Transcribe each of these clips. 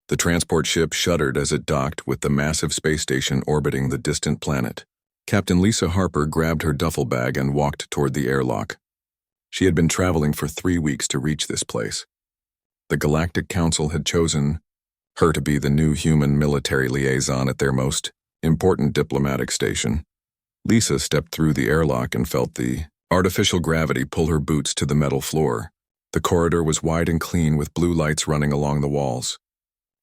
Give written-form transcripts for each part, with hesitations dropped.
The transport ship shuddered as it docked with the massive space station orbiting the distant planet. Captain Lisa Harper grabbed her duffel bag and walked toward the airlock. She had been traveling for 3 weeks to reach this place. The Galactic Council had chosen her to be the new human military liaison at their most important diplomatic station. Lisa stepped through the airlock and felt the artificial gravity pull her boots to the metal floor. The corridor was wide and clean with blue lights running along the walls.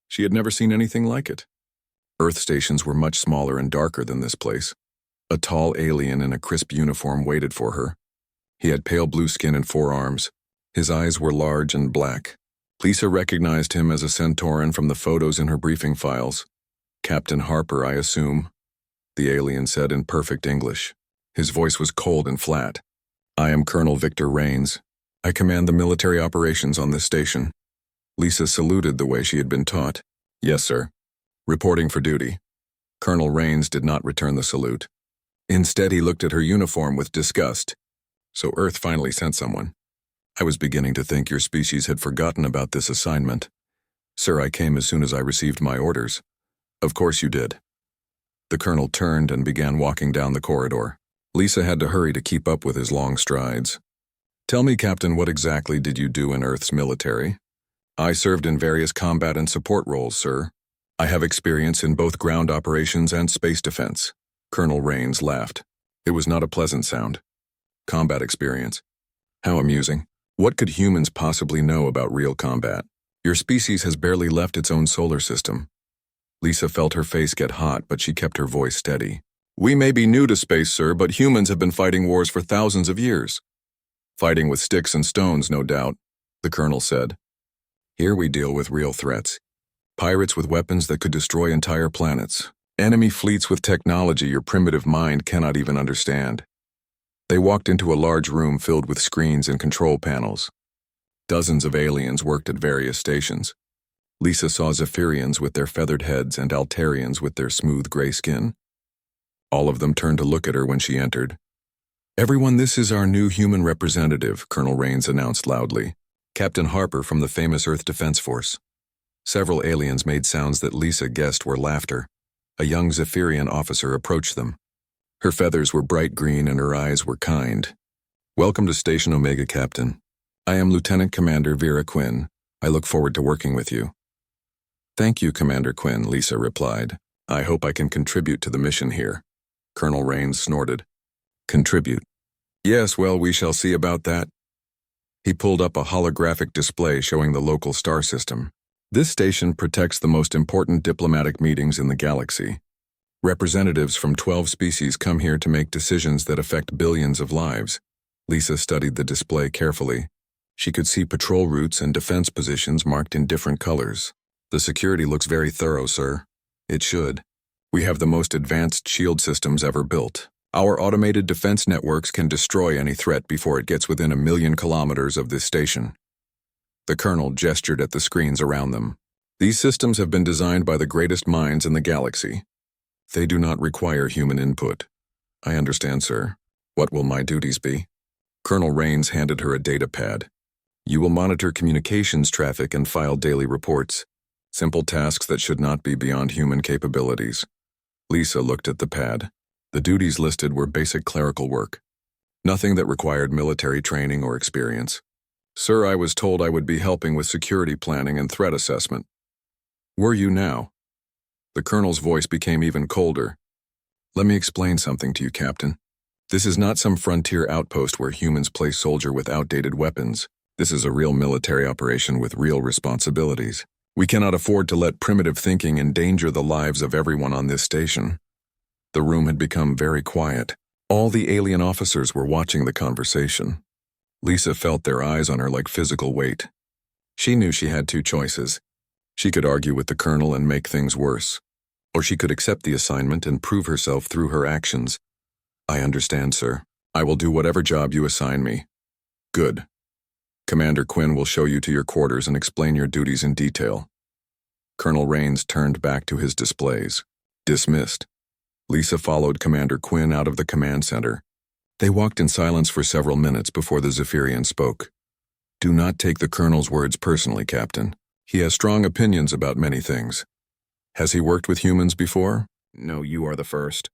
She had never seen anything like it. Earth stations were much smaller and darker than this place. A tall alien in a crisp uniform waited for her. He had pale blue skin and 4 arms. His eyes were large and black. Lisa recognized him as a Centauran from the photos in her briefing files. "Captain Harper, I assume," the alien said in perfect English. His voice was cold and flat. "I am Colonel Victor Rains. I command the military operations on this station." Lisa saluted the way she had been taught. "Yes, sir. Reporting for duty." Colonel Rains did not return the salute. Instead, he looked at her uniform with disgust. "So Earth finally sent someone. I was beginning to think your species had forgotten about this assignment. Sir, I came as soon as I received my orders." "Of course you did." The colonel turned and began walking down the corridor. Lisa had to hurry to keep up with his long strides. "Tell me, Captain, what exactly did you do in Earth's military?" "I served in various combat and support roles, sir. I have experience in both ground operations and space defense." Colonel Rains laughed. It was not a pleasant sound. "Combat experience. How amusing. What could humans possibly know about real combat? Your species has barely left its own solar system." Lisa felt her face get hot, but she kept her voice steady. "We may be new to space, sir, but humans have been fighting wars for thousands of years." "Fighting with sticks and stones, no doubt," the colonel said. "Here we deal with real threats. Pirates with weapons that could destroy entire planets. Enemy fleets with technology your primitive mind cannot even understand." They walked into a large room filled with screens and control panels. Dozens of aliens worked at various stations. Lisa saw Zephyrians with their feathered heads and Altarians with their smooth gray skin. All of them turned to look at her when she entered. "Everyone, this is our new human representative," Colonel Rains announced loudly. "Captain Harper from the famous Earth Defense Force." Several aliens made sounds that Lisa guessed were laughter. A young Zephyrian officer approached them. Her feathers were bright green and her eyes were kind. "Welcome to Station Omega, Captain. I am Lieutenant Commander Vera Quinn. I look forward to working with you." "Thank you, Commander Quinn," Lisa replied. "I hope I can contribute to the mission here." Colonel Rains snorted. "Contribute? Yes, well, we shall see about that." He pulled up a holographic display showing the local star system. "This station protects the most important diplomatic meetings in the galaxy. Representatives from 12 species come here to make decisions that affect billions of lives." Lisa studied the display carefully. She could see patrol routes and defense positions marked in different colors. "The security looks very thorough, sir." "It should. We have the most advanced shield systems ever built. Our automated defense networks can destroy any threat before it gets within 1,000,000 kilometers of this station." The colonel gestured at the screens around them. "These systems have been designed by the greatest minds in the galaxy. They do not require human input." "I understand, sir. What will my duties be?" Colonel Rains handed her a data pad. "You will monitor communications traffic and file daily reports. Simple tasks that should not be beyond human capabilities." Lisa looked at the pad. The duties listed were basic clerical work. Nothing that required military training or experience. "Sir, I was told I would be helping with security planning and threat assessment." "Were you now?" The colonel's voice became even colder. "Let me explain something to you, Captain. This is not some frontier outpost where humans play soldier with outdated weapons. This is a real military operation with real responsibilities. We cannot afford to let primitive thinking endanger the lives of everyone on this station." The room had become very quiet. All the alien officers were watching the conversation. Lisa felt their eyes on her like physical weight. She knew she had 2 choices. She could argue with the colonel and make things worse, or she could accept the assignment and prove herself through her actions. "I understand, sir. I will do whatever job you assign me." "Good. Commander Quinn will show you to your quarters and explain your duties in detail." Colonel Rains turned back to his displays. Dismissed. Lisa followed Commander Quinn out of the command center. They walked in silence for several minutes before the Zephyrian spoke. "Do not take the colonel's words personally, Captain. He has strong opinions about many things. Has he worked with humans before? No, you are the first.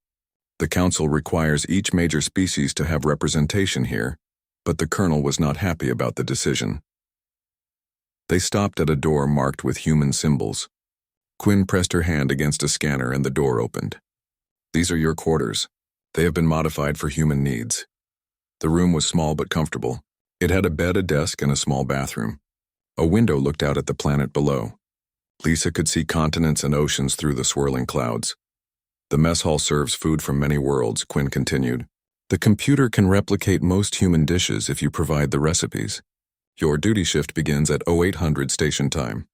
The council requires each major species to have representation here, but the colonel was not happy about the decision. They stopped at a door marked with human symbols. Quinn pressed her hand against a scanner and the door opened. These are your quarters. They have been modified for human needs. The room was small but comfortable. It had a bed, a desk, and a small bathroom. A window looked out at the planet below. Lisa could see continents and oceans through the swirling clouds. The mess hall serves food from many worlds, Quinn continued. The computer can replicate most human dishes if you provide the recipes. Your duty shift begins at 0800 station time.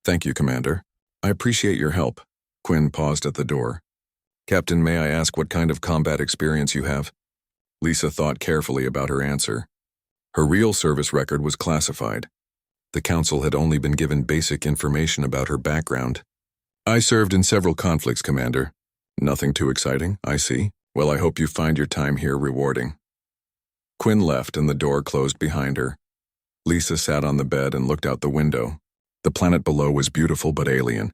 Thank you, Commander. I appreciate your help. Quinn paused at the door. Captain, may I ask what kind of combat experience you have? Lisa thought carefully about her answer. Her real service record was classified. The council had only been given basic information about her background. I served in several conflicts, Commander. Nothing too exciting, I see. Well, I hope you find your time here rewarding. Quinn left and the door closed behind her. Lisa sat on the bed and looked out the window. The planet below was beautiful but alien.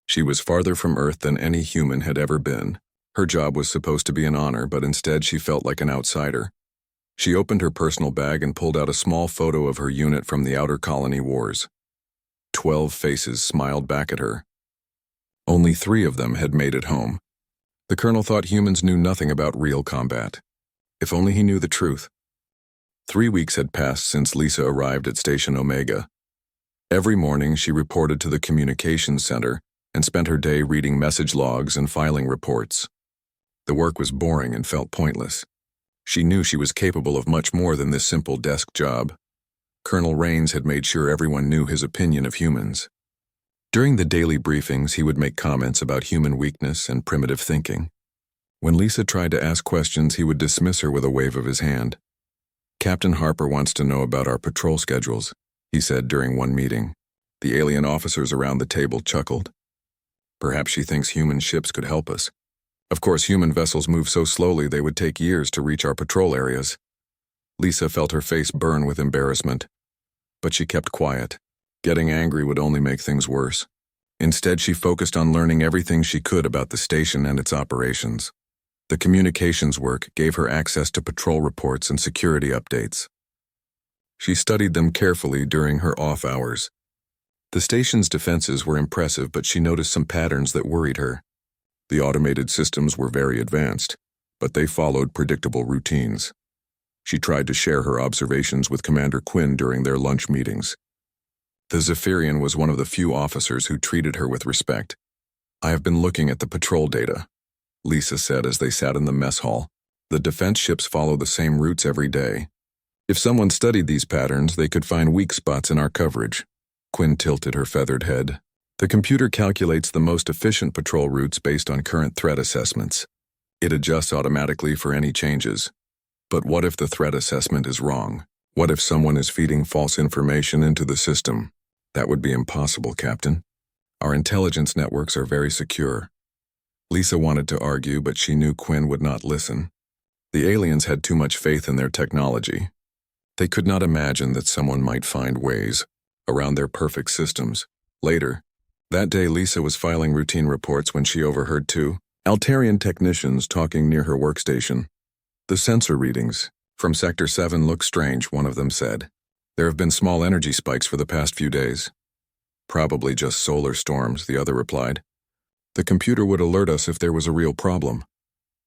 She was farther from Earth than any human had ever been. Her job was supposed to be an honor, but instead she felt like an outsider. She opened her personal bag and pulled out a small photo of her unit from the Outer Colony Wars. 12 faces smiled back at her. Only 3 of them had made it home. The colonel thought humans knew nothing about real combat. If only he knew the truth. 3 weeks had passed since Lisa arrived at Station Omega. Every morning she reported to the communications center and spent her day reading message logs and filing reports. The work was boring and felt pointless. She knew she was capable of much more than this simple desk job. Colonel Rains had made sure everyone knew his opinion of humans. During the daily briefings, he would make comments about human weakness and primitive thinking. When Lisa tried to ask questions, he would dismiss her with a wave of his hand. Captain Harper wants to know about our patrol schedules, he said during one meeting. The alien officers around the table chuckled. Perhaps she thinks human ships could help us. Of course, human vessels move so slowly they would take years to reach our patrol areas. Lisa felt her face burn with embarrassment. But she kept quiet. Getting angry would only make things worse. Instead, she focused on learning everything she could about the station and its operations. The communications work gave her access to patrol reports and security updates. She studied them carefully during her off hours. The station's defenses were impressive, but she noticed some patterns that worried her. The automated systems were very advanced, but they followed predictable routines. She tried to share her observations with Commander Quinn during their lunch meetings. The Zephyrian was one of the few officers who treated her with respect. I have been looking at the patrol data, Lisa said as they sat in the mess hall. The defense ships follow the same routes every day. If someone studied these patterns, they could find weak spots in our coverage. Quinn tilted her feathered head. The computer calculates the most efficient patrol routes based on current threat assessments. It adjusts automatically for any changes. But what if the threat assessment is wrong? What if someone is feeding false information into the system? That would be impossible, Captain. Our intelligence networks are very secure. Lisa wanted to argue, but she knew Quinn would not listen. The aliens had too much faith in their technology. They could not imagine that someone might find ways around their perfect systems. Later, that day Lisa was filing routine reports when she overheard 2 Altarian technicians talking near her workstation. The sensor readings from Sector 7 look strange, one of them said. There have been small energy spikes for the past few days. Probably just solar storms, the other replied. The computer would alert us if there was a real problem.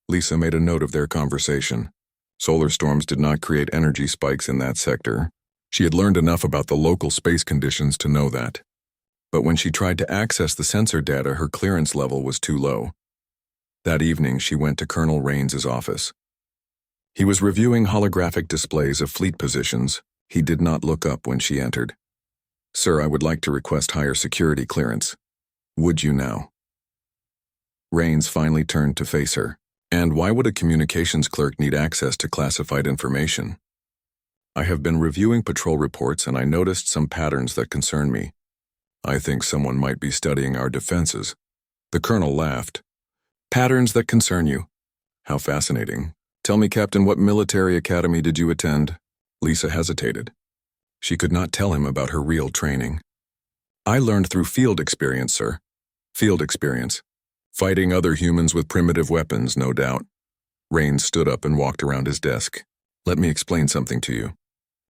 Lisa made a note of their conversation. Solar storms did not create energy spikes in that sector. She had learned enough about the local space conditions to know that. But when she tried to access the sensor data, her clearance level was too low. That evening, she went to Colonel Rains' office. He was reviewing holographic displays of fleet positions. He did not look up when she entered. Sir, I would like to request higher security clearance. Would you now? Rains finally turned to face her. And why would a communications clerk need access to classified information? I have been reviewing patrol reports and I noticed some patterns that concern me. I think someone might be studying our defenses. The colonel laughed. Patterns that concern you. How fascinating. Tell me, Captain, what military academy did you attend? Lisa hesitated. She could not tell him about her real training. I learned through field experience, sir. Field experience. Fighting other humans with primitive weapons, no doubt. Rains stood up and walked around his desk. Let me explain something to you.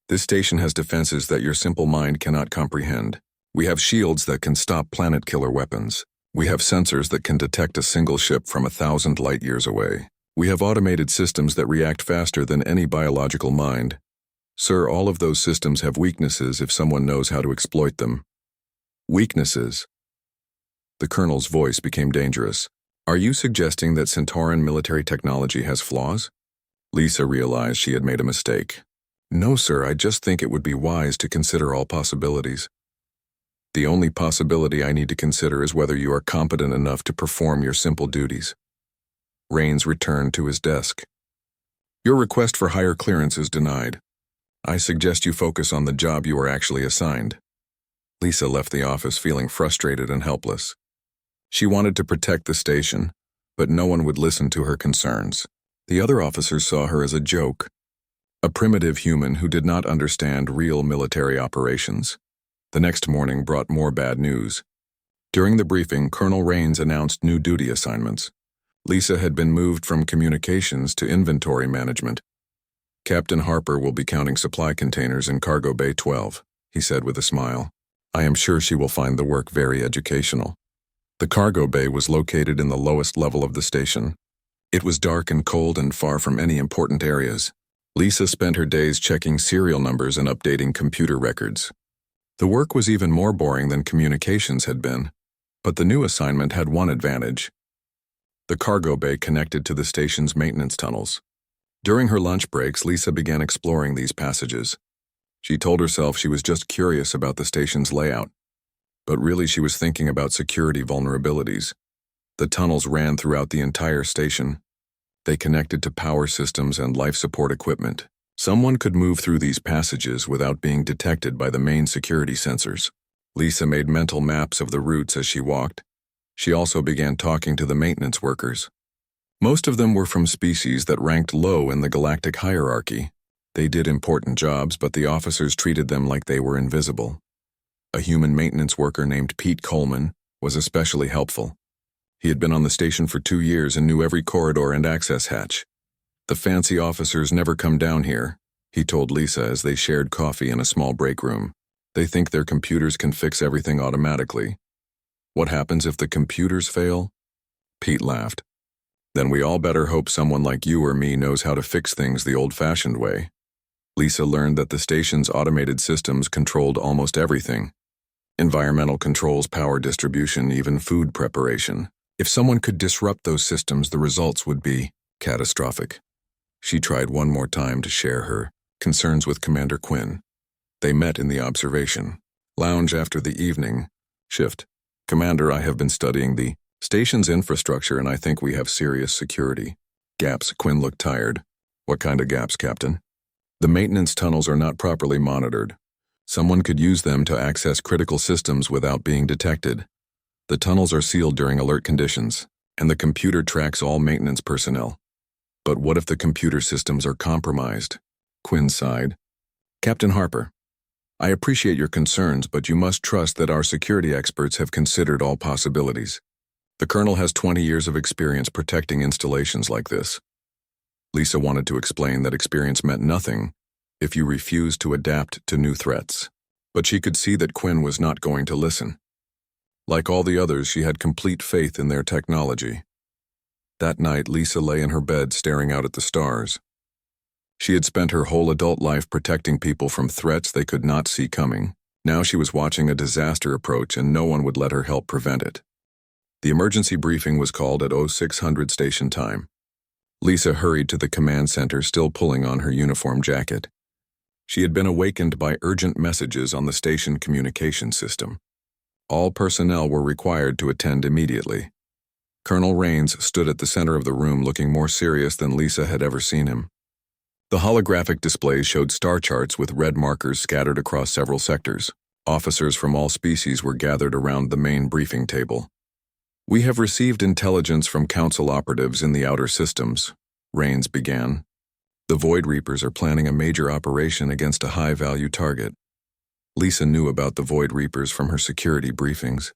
This station has defenses that your simple mind cannot comprehend. We have shields that can stop planet-killer weapons. We have sensors that can detect a single ship from 1,000 light-years away. We have automated systems that react faster than any biological mind. Sir, all of those systems have weaknesses if someone knows how to exploit them. Weaknesses. The colonel's voice became dangerous. Are you suggesting that Centauran military technology has flaws? Lisa realized she had made a mistake. No, sir, I just think it would be wise to consider all possibilities. The only possibility I need to consider is whether you are competent enough to perform your simple duties. Rains returned to his desk. Your request for higher clearance is denied. I suggest you focus on the job you are actually assigned. Lisa left the office feeling frustrated and helpless. She wanted to protect the station, but no one would listen to her concerns. The other officers saw her as a joke, a primitive human who did not understand real military operations. The next morning brought more bad news. During the briefing, Colonel Rains announced new duty assignments. Lisa had been moved from communications to inventory management. Captain Harper will be counting supply containers in Cargo Bay 12, he said with a smile. I am sure she will find the work very educational. The cargo bay was located in the lowest level of the station. It was dark and cold and far from any important areas. Lisa spent her days checking serial numbers and updating computer records. The work was even more boring than communications had been, but the new assignment had one advantage. The cargo bay connected to the station's maintenance tunnels. During her lunch breaks, Lisa began exploring these passages. She told herself she was just curious about the station's layout, but really she was thinking about security vulnerabilities. The tunnels ran throughout the entire station. They connected to power systems and life support equipment. Someone could move through these passages without being detected by the main security sensors. Lisa made mental maps of the routes as she walked. She also began talking to the maintenance workers. Most of them were from species that ranked low in the galactic hierarchy. They did important jobs, but the officers treated them like they were invisible. A human maintenance worker named Pete Coleman was especially helpful. He had been on the station for 2 years and knew every corridor and access hatch. The fancy officers never come down here, he told Lisa as they shared coffee in a small break room. They think their computers can fix everything automatically. What happens if the computers fail? Pete laughed. Then we all better hope someone like you or me knows how to fix things the old-fashioned way. Lisa learned that the station's automated systems controlled almost everything. Environmental controls, power distribution, even food preparation. If someone could disrupt those systems, the results would be catastrophic. She tried one more time to share her concerns with Commander Quinn. They met in the observation lounge after the evening shift. Commander, I have been studying the station's infrastructure and I think we have serious security gaps. Quinn looked tired. What kind of gaps, Captain? The maintenance tunnels are not properly monitored. Someone could use them to access critical systems without being detected. The tunnels are sealed during alert conditions, and the computer tracks all maintenance personnel. But what if the computer systems are compromised? Quinn sighed. Captain Harper, I appreciate your concerns, but you must trust that our security experts have considered all possibilities. The Colonel has 20 years of experience protecting installations like this. Lisa wanted to explain that experience meant nothing if you refused to adapt to new threats. But she could see that Quinn was not going to listen. Like all the others, she had complete faith in their technology. That night, Lisa lay in her bed staring out at the stars. She had spent her whole adult life protecting people from threats they could not see coming. Now she was watching a disaster approach and no one would let her help prevent it. The emergency briefing was called at 0600 station time. Lisa hurried to the command center, still pulling on her uniform jacket. She had been awakened by urgent messages on the station communication system. All personnel were required to attend immediately. Colonel Rains stood at the center of the room looking more serious than Lisa had ever seen him. The holographic displays showed star charts with red markers scattered across several sectors. Officers from all species were gathered around the main briefing table. We have received intelligence from Council operatives in the outer systems, Rains began. The Void Reapers are planning a major operation against a high-value target. Lisa knew about the Void Reapers from her security briefings.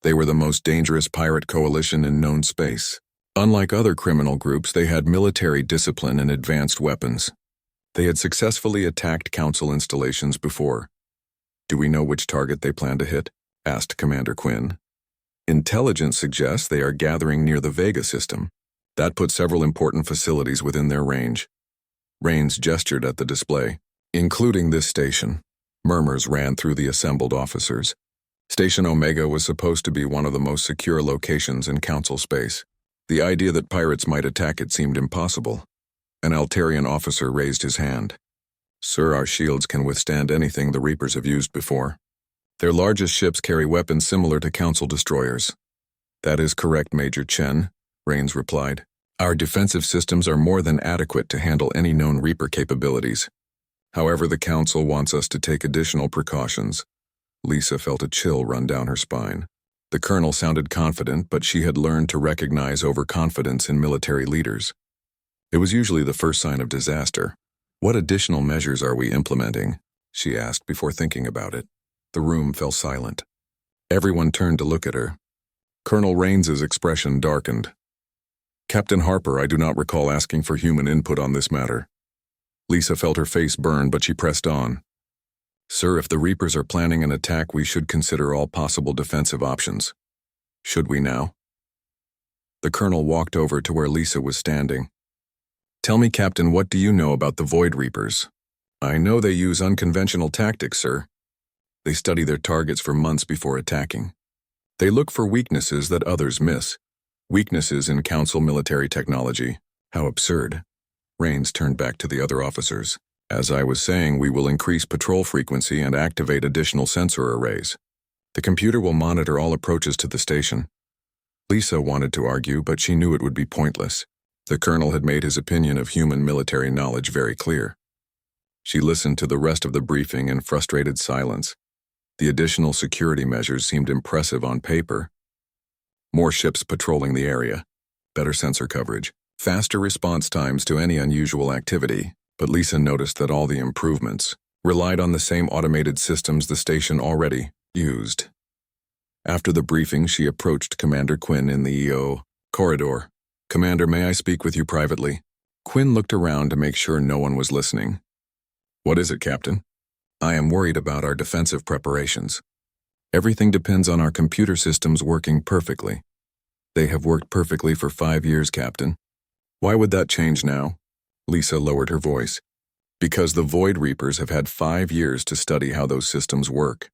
They were the most dangerous pirate coalition in known space. Unlike other criminal groups, they had military discipline and advanced weapons. They had successfully attacked Council installations before. "Do we know which target they plan to hit?" asked Commander Quinn. "Intelligence suggests they are gathering near the Vega system. That puts several important facilities within their range." Rains gestured at the display. "Including this station." Murmurs ran through the assembled officers. Station Omega was supposed to be one of the most secure locations in Council space. The idea that pirates might attack it seemed impossible. An Altarian officer raised his hand. "Sir, our shields can withstand anything the Reapers have used before. Their largest ships carry weapons similar to Council destroyers." "That is correct, Major Chen," Rains replied. "Our defensive systems are more than adequate to handle any known Reaper capabilities. However, the Council wants us to take additional precautions." Lisa felt a chill run down her spine. The colonel sounded confident, but she had learned to recognize overconfidence in military leaders. It was usually the first sign of disaster. "What additional measures are we implementing?" she asked before thinking about it. The room fell silent. Everyone turned to look at her. Colonel Rains's expression darkened. "Captain Harper, I do not recall asking for human input on this matter." Lisa felt her face burn, but she pressed on. "Sir, if the Reapers are planning an attack, we should consider all possible defensive options." "Should we now?" The colonel walked over to where Lisa was standing. "Tell me, Captain, what do you know about the Void Reapers?" "I know they use unconventional tactics, sir. They study their targets for months before attacking. They look for weaknesses that others miss. Weaknesses in Council military technology." "How absurd." Rains turned back to the other officers. "As I was saying, we will increase patrol frequency and activate additional sensor arrays. The computer will monitor all approaches to the station." Lisa wanted to argue, but she knew it would be pointless. The colonel had made his opinion of human military knowledge very clear. She listened to the rest of the briefing in frustrated silence. The additional security measures seemed impressive on paper. More ships patrolling the area, better sensor coverage, faster response times to any unusual activity. But Lisa noticed that all the improvements relied on the same automated systems the station already used. After the briefing, she approached Commander Quinn in the EO corridor. "Commander, may I speak with you privately?" Quinn looked around to make sure no one was listening. "What is it, Captain?" "I am worried about our defensive preparations. Everything depends on our computer systems working perfectly. They have worked perfectly for 5 years, Captain." "Why would that change now?" Lisa lowered her voice. "Because the Void Reapers have had 5 years to study how those systems work.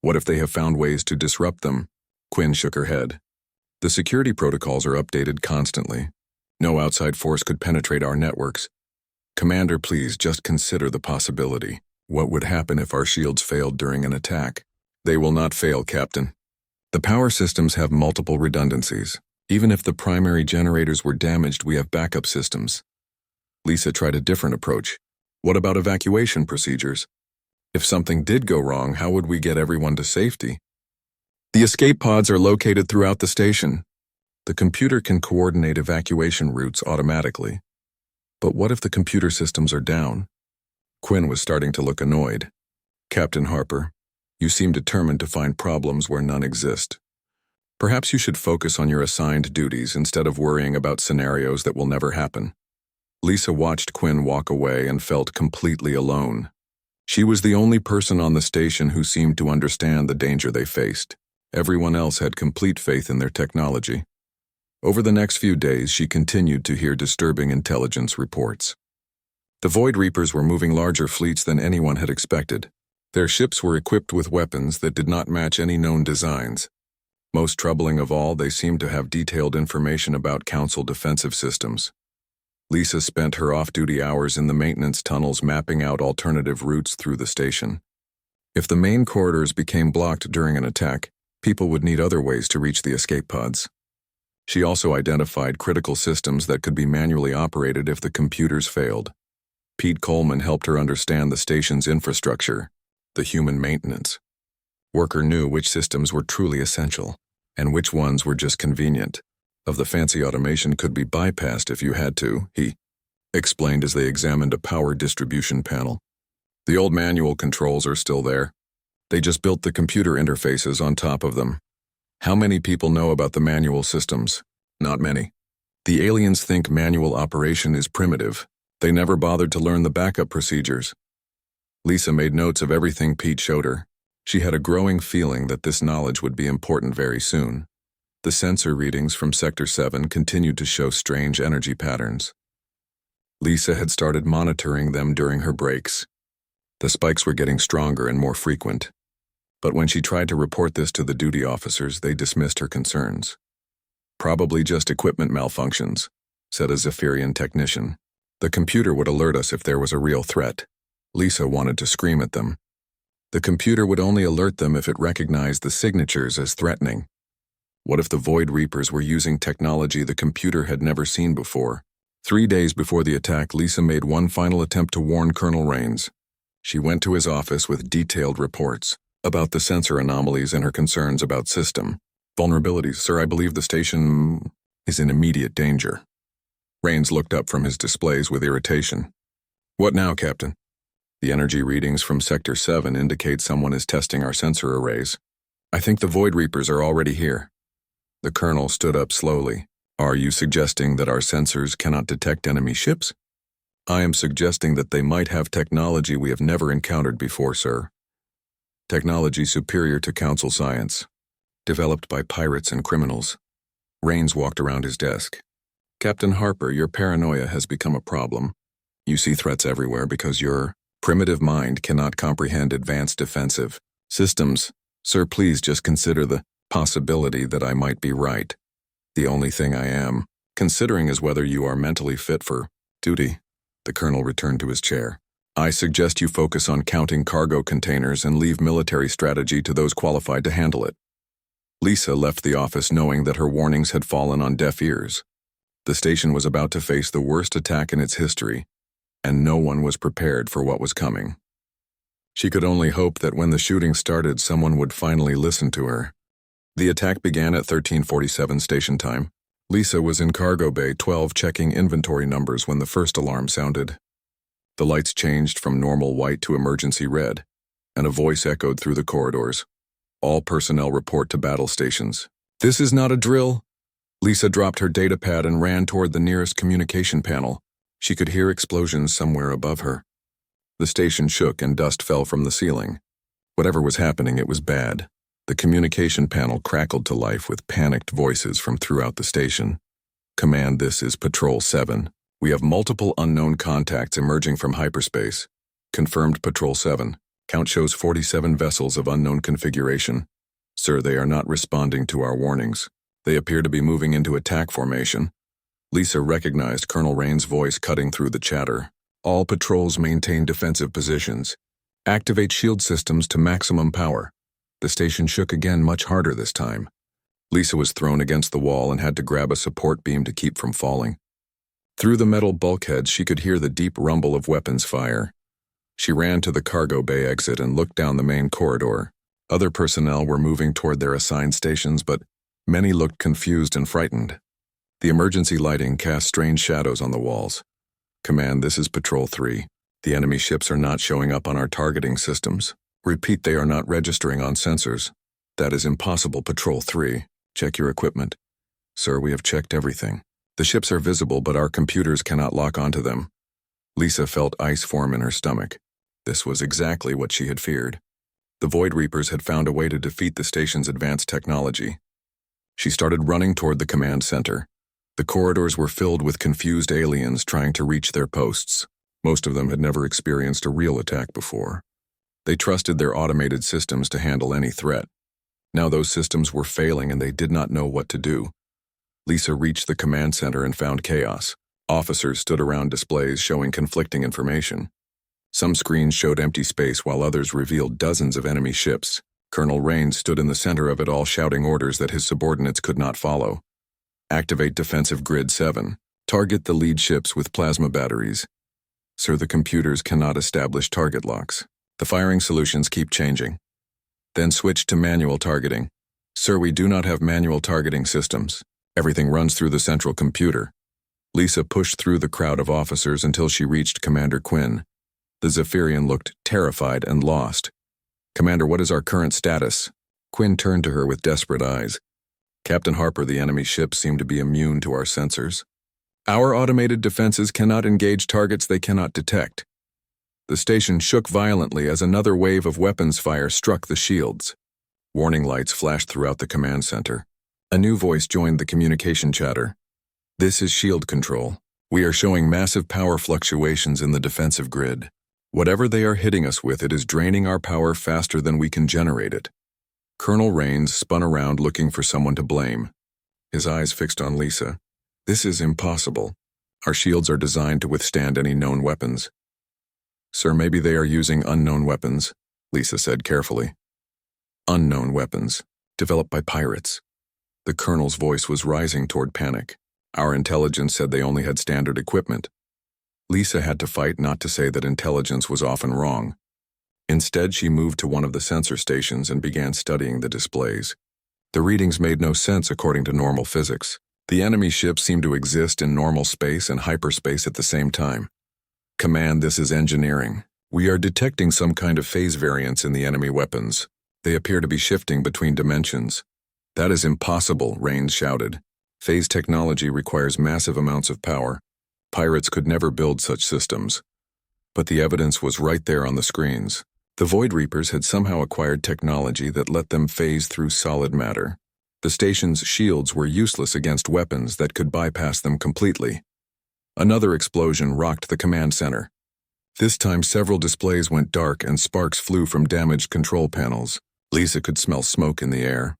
What if they have found ways to disrupt them?" Quinn shook her head. "The security protocols are updated constantly. No outside force could penetrate our networks. Commander, please just consider the possibility. What would happen if our shields failed during an attack?" "They will not fail, Captain. The power systems have multiple redundancies. Even if the primary generators were damaged, we have backup systems." Lisa tried a different approach. "What about evacuation procedures? If something did go wrong, how would we get everyone to safety?" "The escape pods are located throughout the station. The computer can coordinate evacuation routes automatically." "But what if the computer systems are down?" Quinn was starting to look annoyed. "Captain Harper, you seem determined to find problems where none exist. Perhaps you should focus on your assigned duties instead of worrying about scenarios that will never happen." Lisa watched Quinn walk away and felt completely alone. She was the only person on the station who seemed to understand the danger they faced. Everyone else had complete faith in their technology. Over the next few days, she continued to hear disturbing intelligence reports. The Void Reapers were moving larger fleets than anyone had expected. Their ships were equipped with weapons that did not match any known designs. Most troubling of all, they seemed to have detailed information about Council defensive systems. Lisa spent her off-duty hours in the maintenance tunnels mapping out alternative routes through the station. If the main corridors became blocked during an attack, people would need other ways to reach the escape pods. She also identified critical systems that could be manually operated if the computers failed. Pete Coleman helped her understand the station's infrastructure, the human maintenance. Worker knew which systems were truly essential, and which ones were just convenient. Of the fancy automation could be bypassed if you had to, he explained as they examined a power distribution panel. "The old manual controls are still there. They just built the computer interfaces on top of them. How many people know about the manual systems? Not many. The aliens think manual operation is primitive. They never bothered to learn the backup procedures. Lisa made notes of everything Pete showed her. She had a growing feeling that this knowledge would be important very soon. The sensor readings from Sector 7 continued to show strange energy patterns. Lisa had started monitoring them during her breaks. The spikes were getting stronger and more frequent. But when she tried to report this to the duty officers, they dismissed her concerns. Probably just equipment malfunctions, said a Zephyrian technician. The computer would alert us if there was a real threat. Lisa wanted to scream at them. The computer would only alert them if it recognized the signatures as threatening. What if the Void Reapers were using technology the computer had never seen before? 3 days before the attack, Lisa made one final attempt to warn Colonel Rains. She went to his office with detailed reports about the sensor anomalies and her concerns about system vulnerabilities. Sir, I believe the station is in immediate danger. Rains looked up from his displays with irritation. What now, Captain? The energy readings from Sector 7 indicate someone is testing our sensor arrays. I think the Void Reapers are already here. The colonel stood up slowly. Are you suggesting that our sensors cannot detect enemy ships? I am suggesting that they might have technology we have never encountered before, sir. Technology superior to Council science, developed by pirates and criminals. Rains walked around his desk. Captain Harper, your paranoia has become a problem. You see threats everywhere because your primitive mind cannot comprehend advanced defensive systems. Sir, please just consider the possibility that I might be right. The only thing I am considering is whether you are mentally fit for duty. The colonel returned to his chair. I suggest you focus on counting cargo containers and leave military strategy to those qualified to handle it. Lisa left the office knowing that her warnings had fallen on deaf ears. The station was about to face the worst attack in its history, and no one was prepared for what was coming. She could only hope that when the shooting started, someone would finally listen to her. The attack began at 13:47 station time. Lisa was in Cargo Bay 12 checking inventory numbers when the first alarm sounded. The lights changed from normal white to emergency red, and a voice echoed through the corridors. All personnel report to battle stations. This is not a drill. Lisa dropped her datapad and ran toward the nearest communication panel. She could hear explosions somewhere above her. The station shook and dust fell from the ceiling. Whatever was happening, it was bad. The communication panel crackled to life with panicked voices from throughout the station. Command, this is Patrol 7. We have multiple unknown contacts emerging from hyperspace. Confirmed, Patrol 7. Count shows 47 vessels of unknown configuration. Sir, they are not responding to our warnings. They appear to be moving into attack formation. Lisa recognized Colonel Rains' voice cutting through the chatter. All patrols maintain defensive positions. Activate shield systems to maximum power. The station shook again, much harder this time. Lisa was thrown against the wall and had to grab a support beam to keep from falling. Through the metal bulkheads, she could hear the deep rumble of weapons fire. She ran to the cargo bay exit and looked down the main corridor. Other personnel were moving toward their assigned stations, but many looked confused and frightened. The emergency lighting cast strange shadows on the walls. Command, this is Patrol 3. The enemy ships are not showing up on our targeting systems. Repeat, they are not registering on sensors. That is impossible, Patrol 3. Check your equipment. Sir, we have checked everything. The ships are visible, but our computers cannot lock onto them. Lisa felt ice form in her stomach. This was exactly what she had feared. The Void Reapers had found a way to defeat the station's advanced technology. She started running toward the command center. The corridors were filled with confused aliens trying to reach their posts. Most of them had never experienced a real attack before. They trusted their automated systems to handle any threat. Now those systems were failing and they did not know what to do. Lisa reached the command center and found chaos. Officers stood around displays showing conflicting information. Some screens showed empty space while others revealed dozens of enemy ships. Colonel Rains stood in the center of it all, shouting orders that his subordinates could not follow. Activate Defensive Grid 7. Target the lead ships with plasma batteries. Sir, the computers cannot establish target locks. The firing solutions keep changing. Then switch to manual targeting. Sir, we do not have manual targeting systems. Everything runs through the central computer. Lisa pushed through the crowd of officers until she reached Commander Quinn. The Zephyrian looked terrified and lost. Commander, what is our current status? Quinn turned to her with desperate eyes. Captain Harper, the enemy ships seem to be immune to our sensors. Our automated defenses cannot engage targets they cannot detect. The station shook violently as another wave of weapons fire struck the shields. Warning lights flashed throughout the command center. A new voice joined the communication chatter. This is shield control. We are showing massive power fluctuations in the defensive grid. Whatever they are hitting us with, it is draining our power faster than we can generate it. Colonel Rains spun around looking for someone to blame. His eyes fixed on Lisa. This is impossible. Our shields are designed to withstand any known weapons. Sir, maybe they are using unknown weapons, Lisa said carefully. Unknown weapons, developed by pirates. The colonel's voice was rising toward panic. Our intelligence said they only had standard equipment. Lisa had to fight not to say that intelligence was often wrong. Instead, she moved to one of the sensor stations and began studying the displays. The readings made no sense according to normal physics. The enemy ships seemed to exist in normal space and hyperspace at the same time. Command, this is engineering. We are detecting some kind of phase variance in the enemy weapons. They appear to be shifting between dimensions. That is impossible, Rains shouted. Phase technology requires massive amounts of power. Pirates could never build such systems. But the evidence was right there on the screens. The Void Reapers had somehow acquired technology that let them phase through solid matter. The station's shields were useless against weapons that could bypass them completely. Another explosion rocked the command center. This time several displays went dark and sparks flew from damaged control panels. Lisa could smell smoke in the air.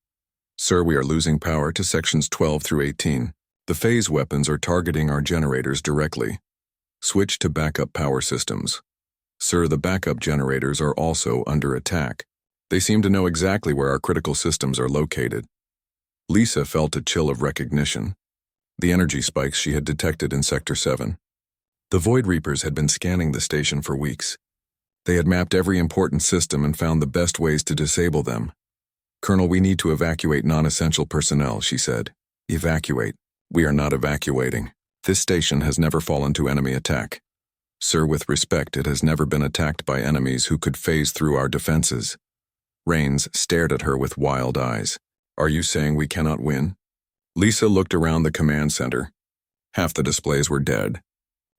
Sir, we are losing power to sections 12 through 18. The phase weapons are targeting our generators directly. Switch to backup power systems. Sir, the backup generators are also under attack. They seem to know exactly where our critical systems are located. Lisa felt a chill of recognition. The energy spikes she had detected in Sector 7. The Void Reapers had been scanning the station for weeks. They had mapped every important system and found the best ways to disable them. Colonel, we need to evacuate non-essential personnel, she said. Evacuate? We are not evacuating. This station has never fallen to enemy attack. Sir, with respect, it has never been attacked by enemies who could phase through our defenses. Rains stared at her with wild eyes. Are you saying we cannot win? Lisa looked around the command center. Half the displays were dead.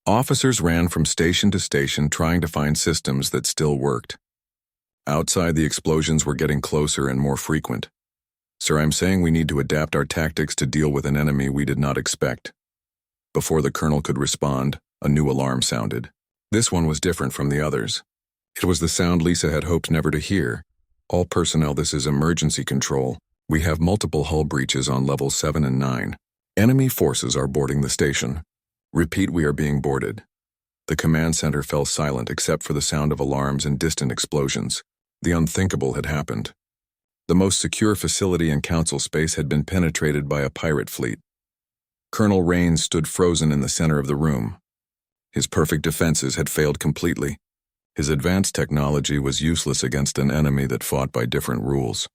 Officers ran from station to station trying to find systems that still worked. Outside, the explosions were getting closer and more frequent. Sir, I'm saying we need to adapt our tactics to deal with an enemy we did not expect. Before the colonel could respond, a new alarm sounded. This one was different from the others. It was the sound Lisa had hoped never to hear. All personnel, this is emergency control. We have multiple hull breaches on levels 7 and 9. Enemy forces are boarding the station. Repeat, we are being boarded. The command center fell silent except for the sound of alarms and distant explosions. The unthinkable had happened. The most secure facility in council space had been penetrated by a pirate fleet. Colonel Rains stood frozen in the center of the room. His perfect defenses had failed completely. His advanced technology was useless against an enemy that fought by different rules.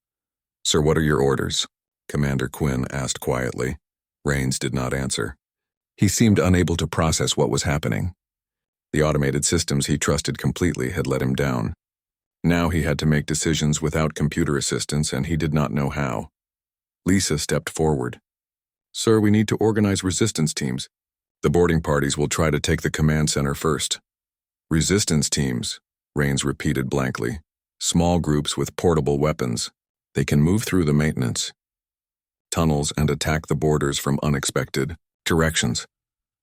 Sir, what are your orders? Commander Quinn asked quietly. Rains did not answer. He seemed unable to process what was happening. The automated systems he trusted completely had let him down. Now he had to make decisions without computer assistance, and he did not know how. Lisa stepped forward. Sir, we need to organize resistance teams. The boarding parties will try to take the command center first. Resistance teams, Rains repeated blankly. Small groups with portable weapons. They can move through the maintenance tunnels and attack the borders from unexpected directions.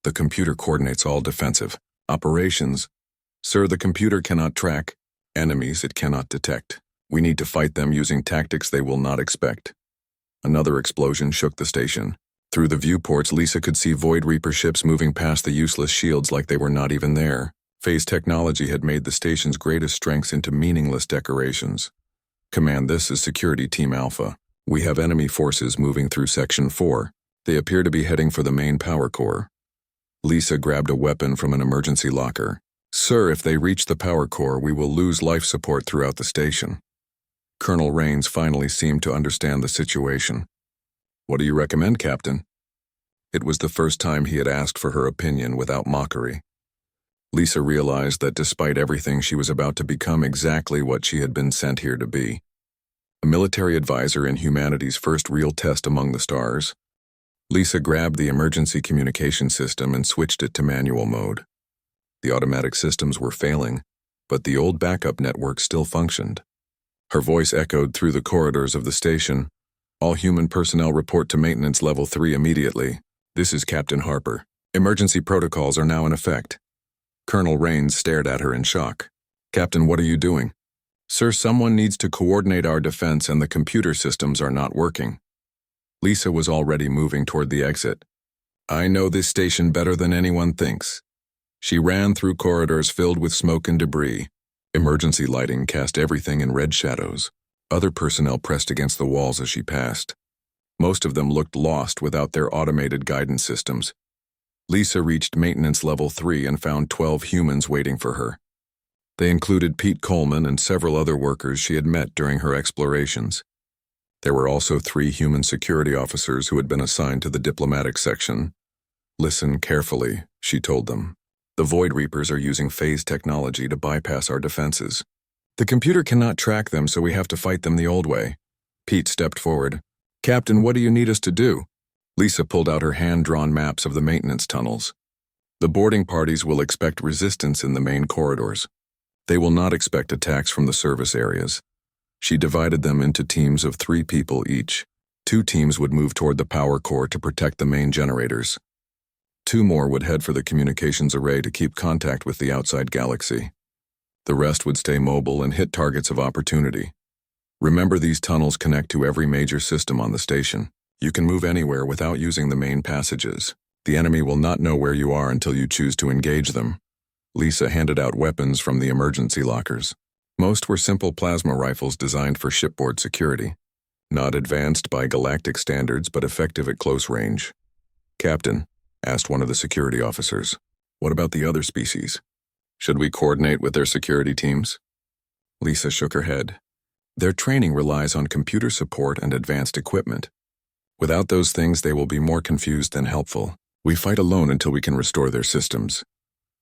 The computer coordinates all defensive operations. Sir, the computer cannot track enemies it cannot detect. We need to fight them using tactics they will not expect. Another explosion shook the station. Through the viewports, Lisa could see Void Reaper ships moving past the useless shields like they were not even there. Phase technology had made the station's greatest strengths into meaningless decorations. Command, this is Security Team Alpha. We have enemy forces moving through Section 4. They appear to be heading for the main power core. Lisa grabbed a weapon from an emergency locker. Sir, if they reach the power core, we will lose life support throughout the station. Colonel Rains finally seemed to understand the situation. What do you recommend, Captain? It was the first time he had asked for her opinion without mockery. Lisa realized that despite everything, she was about to become exactly what she had been sent here to be. A military advisor in humanity's first real test among the stars. Lisa grabbed the emergency communication system and switched it to manual mode. The automatic systems were failing, but the old backup network still functioned. Her voice echoed through the corridors of the station. All human personnel report to maintenance level 3 immediately. This is Captain Harper. Emergency protocols are now in effect. Colonel Rains stared at her in shock. Captain, what are you doing? Sir, someone needs to coordinate our defense and the computer systems are not working. Lisa was already moving toward the exit. I know this station better than anyone thinks. She ran through corridors filled with smoke and debris. Emergency lighting cast everything in red shadows. Other personnel pressed against the walls as she passed. Most of them looked lost without their automated guidance systems. Lisa reached maintenance level 3 and found 12 humans waiting for her. They included Pete Coleman and several other workers she had met during her explorations. There were also 3 human security officers who had been assigned to the diplomatic section. Listen carefully, she told them. The Void Reapers are using phase technology to bypass our defenses. The computer cannot track them, so we have to fight them the old way. Pete stepped forward. Captain, what do you need us to do? Lisa pulled out her hand-drawn maps of the maintenance tunnels. The boarding parties will expect resistance in the main corridors. They will not expect attacks from the service areas. She divided them into teams of 3 people each. 2 teams would move toward the power core to protect the main generators. 2 more would head for the communications array to keep contact with the outside galaxy. The rest would stay mobile and hit targets of opportunity. Remember, these tunnels connect to every major system on the station. You can move anywhere without using the main passages. The enemy will not know where you are until you choose to engage them. Lisa handed out weapons from the emergency lockers. Most were simple plasma rifles designed for shipboard security. Not advanced by galactic standards, but effective at close range. Captain, asked one of the security officers, what about the other species? Should we coordinate with their security teams? Lisa shook her head. Their training relies on computer support and advanced equipment. Without those things, they will be more confused than helpful. We fight alone until we can restore their systems.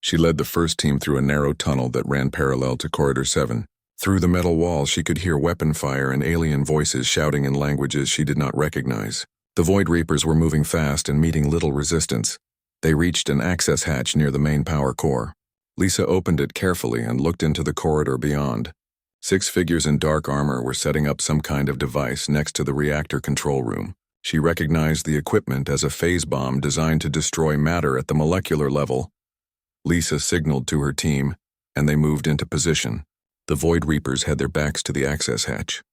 She led the first team through a narrow tunnel that ran parallel to Corridor 7. Through the metal walls, she could hear weapon fire and alien voices shouting in languages she did not recognize. The Void Reapers were moving fast and meeting little resistance. They reached an access hatch near the main power core. Lisa opened it carefully and looked into the corridor beyond. 6 figures in dark armor were setting up some kind of device next to the reactor control room. She recognized the equipment as a phase bomb designed to destroy matter at the molecular level. Lisa signaled to her team, and they moved into position. The Void Reapers had their backs to the access hatch.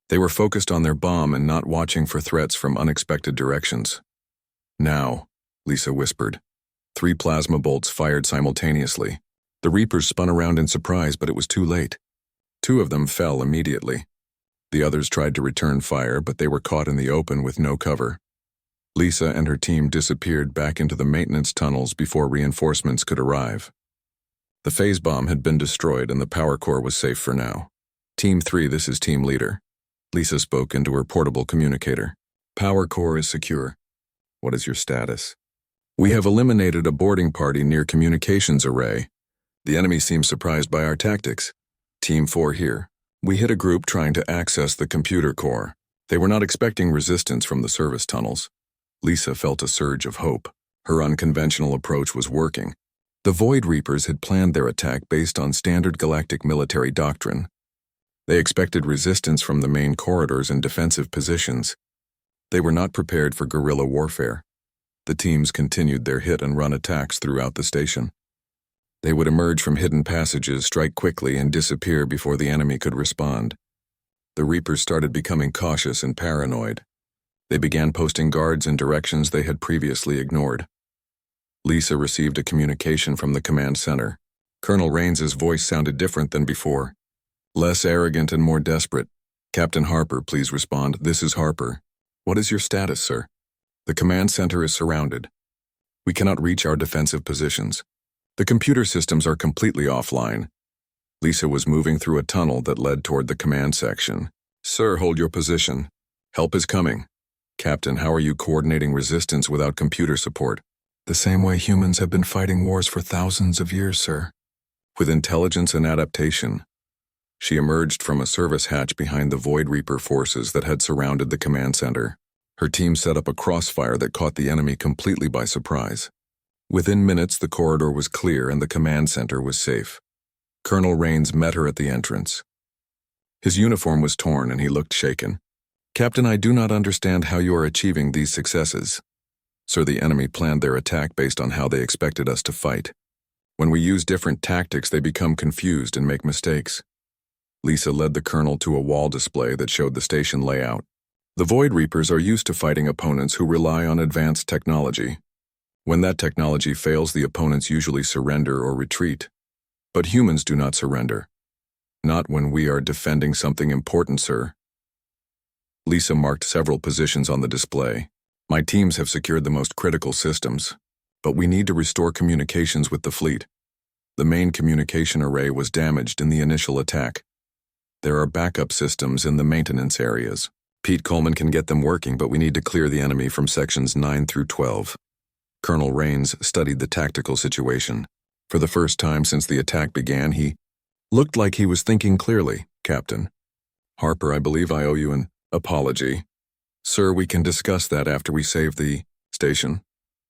They were focused on their bomb and not watching for threats from unexpected directions. Now, Lisa whispered. 3 plasma bolts fired simultaneously. The Reapers spun around in surprise, but it was too late. 2 of them fell immediately. The others tried to return fire, but they were caught in the open with no cover. Lisa and her team disappeared back into the maintenance tunnels before reinforcements could arrive. The phase bomb had been destroyed and the power core was safe for now. Team 3, this is team leader. Lisa spoke into her portable communicator. Power core is secure. What is your status? We have eliminated a boarding party near communications array. The enemy seems surprised by our tactics. Team 4 here. We hit a group trying to access the computer core. They were not expecting resistance from the service tunnels. Lisa felt a surge of hope. Her unconventional approach was working. The Void Reapers had planned their attack based on standard galactic military doctrine. They expected resistance from the main corridors and defensive positions. They were not prepared for guerrilla warfare. The teams continued their hit-and-run attacks throughout the station. They would emerge from hidden passages, strike quickly, and disappear before the enemy could respond. The Reapers started becoming cautious and paranoid. They began posting guards in directions they had previously ignored. Lisa received a communication from the command center. Colonel Rains's voice sounded different than before. Less arrogant and more desperate. Captain Harper, please respond. This is Harper. What is your status, sir? The command center is surrounded. We cannot reach our defensive positions. The computer systems are completely offline. Lisa was moving through a tunnel that led toward the command section. Sir, hold your position. Help is coming. Captain, how are you coordinating resistance without computer support? The same way humans have been fighting wars for thousands of years, sir. With intelligence and adaptation, she emerged from a service hatch behind the Void Reaper forces that had surrounded the command center. Her team set up a crossfire that caught the enemy completely by surprise. Within minutes, the corridor was clear and the command center was safe. Colonel Rains met her at the entrance. His uniform was torn and he looked shaken. Captain, I do not understand how you are achieving these successes. Sir, the enemy planned their attack based on how they expected us to fight. When we use different tactics, they become confused and make mistakes. Lisa led the colonel to a wall display that showed the station layout. The Void Reapers are used to fighting opponents who rely on advanced technology. When that technology fails, the opponents usually surrender or retreat. But humans do not surrender. Not when we are defending something important, sir. Lisa marked several positions on the display. My teams have secured the most critical systems, but we need to restore communications with the fleet. The main communication array was damaged in the initial attack. There are backup systems in the maintenance areas. Pete Coleman can get them working, but we need to clear the enemy from sections 9 through 12. Colonel Rains studied the tactical situation. For the first time since the attack began, he looked like he was thinking clearly. Captain Harper, I believe I owe you an apology. Sir, we can discuss that after we save the station.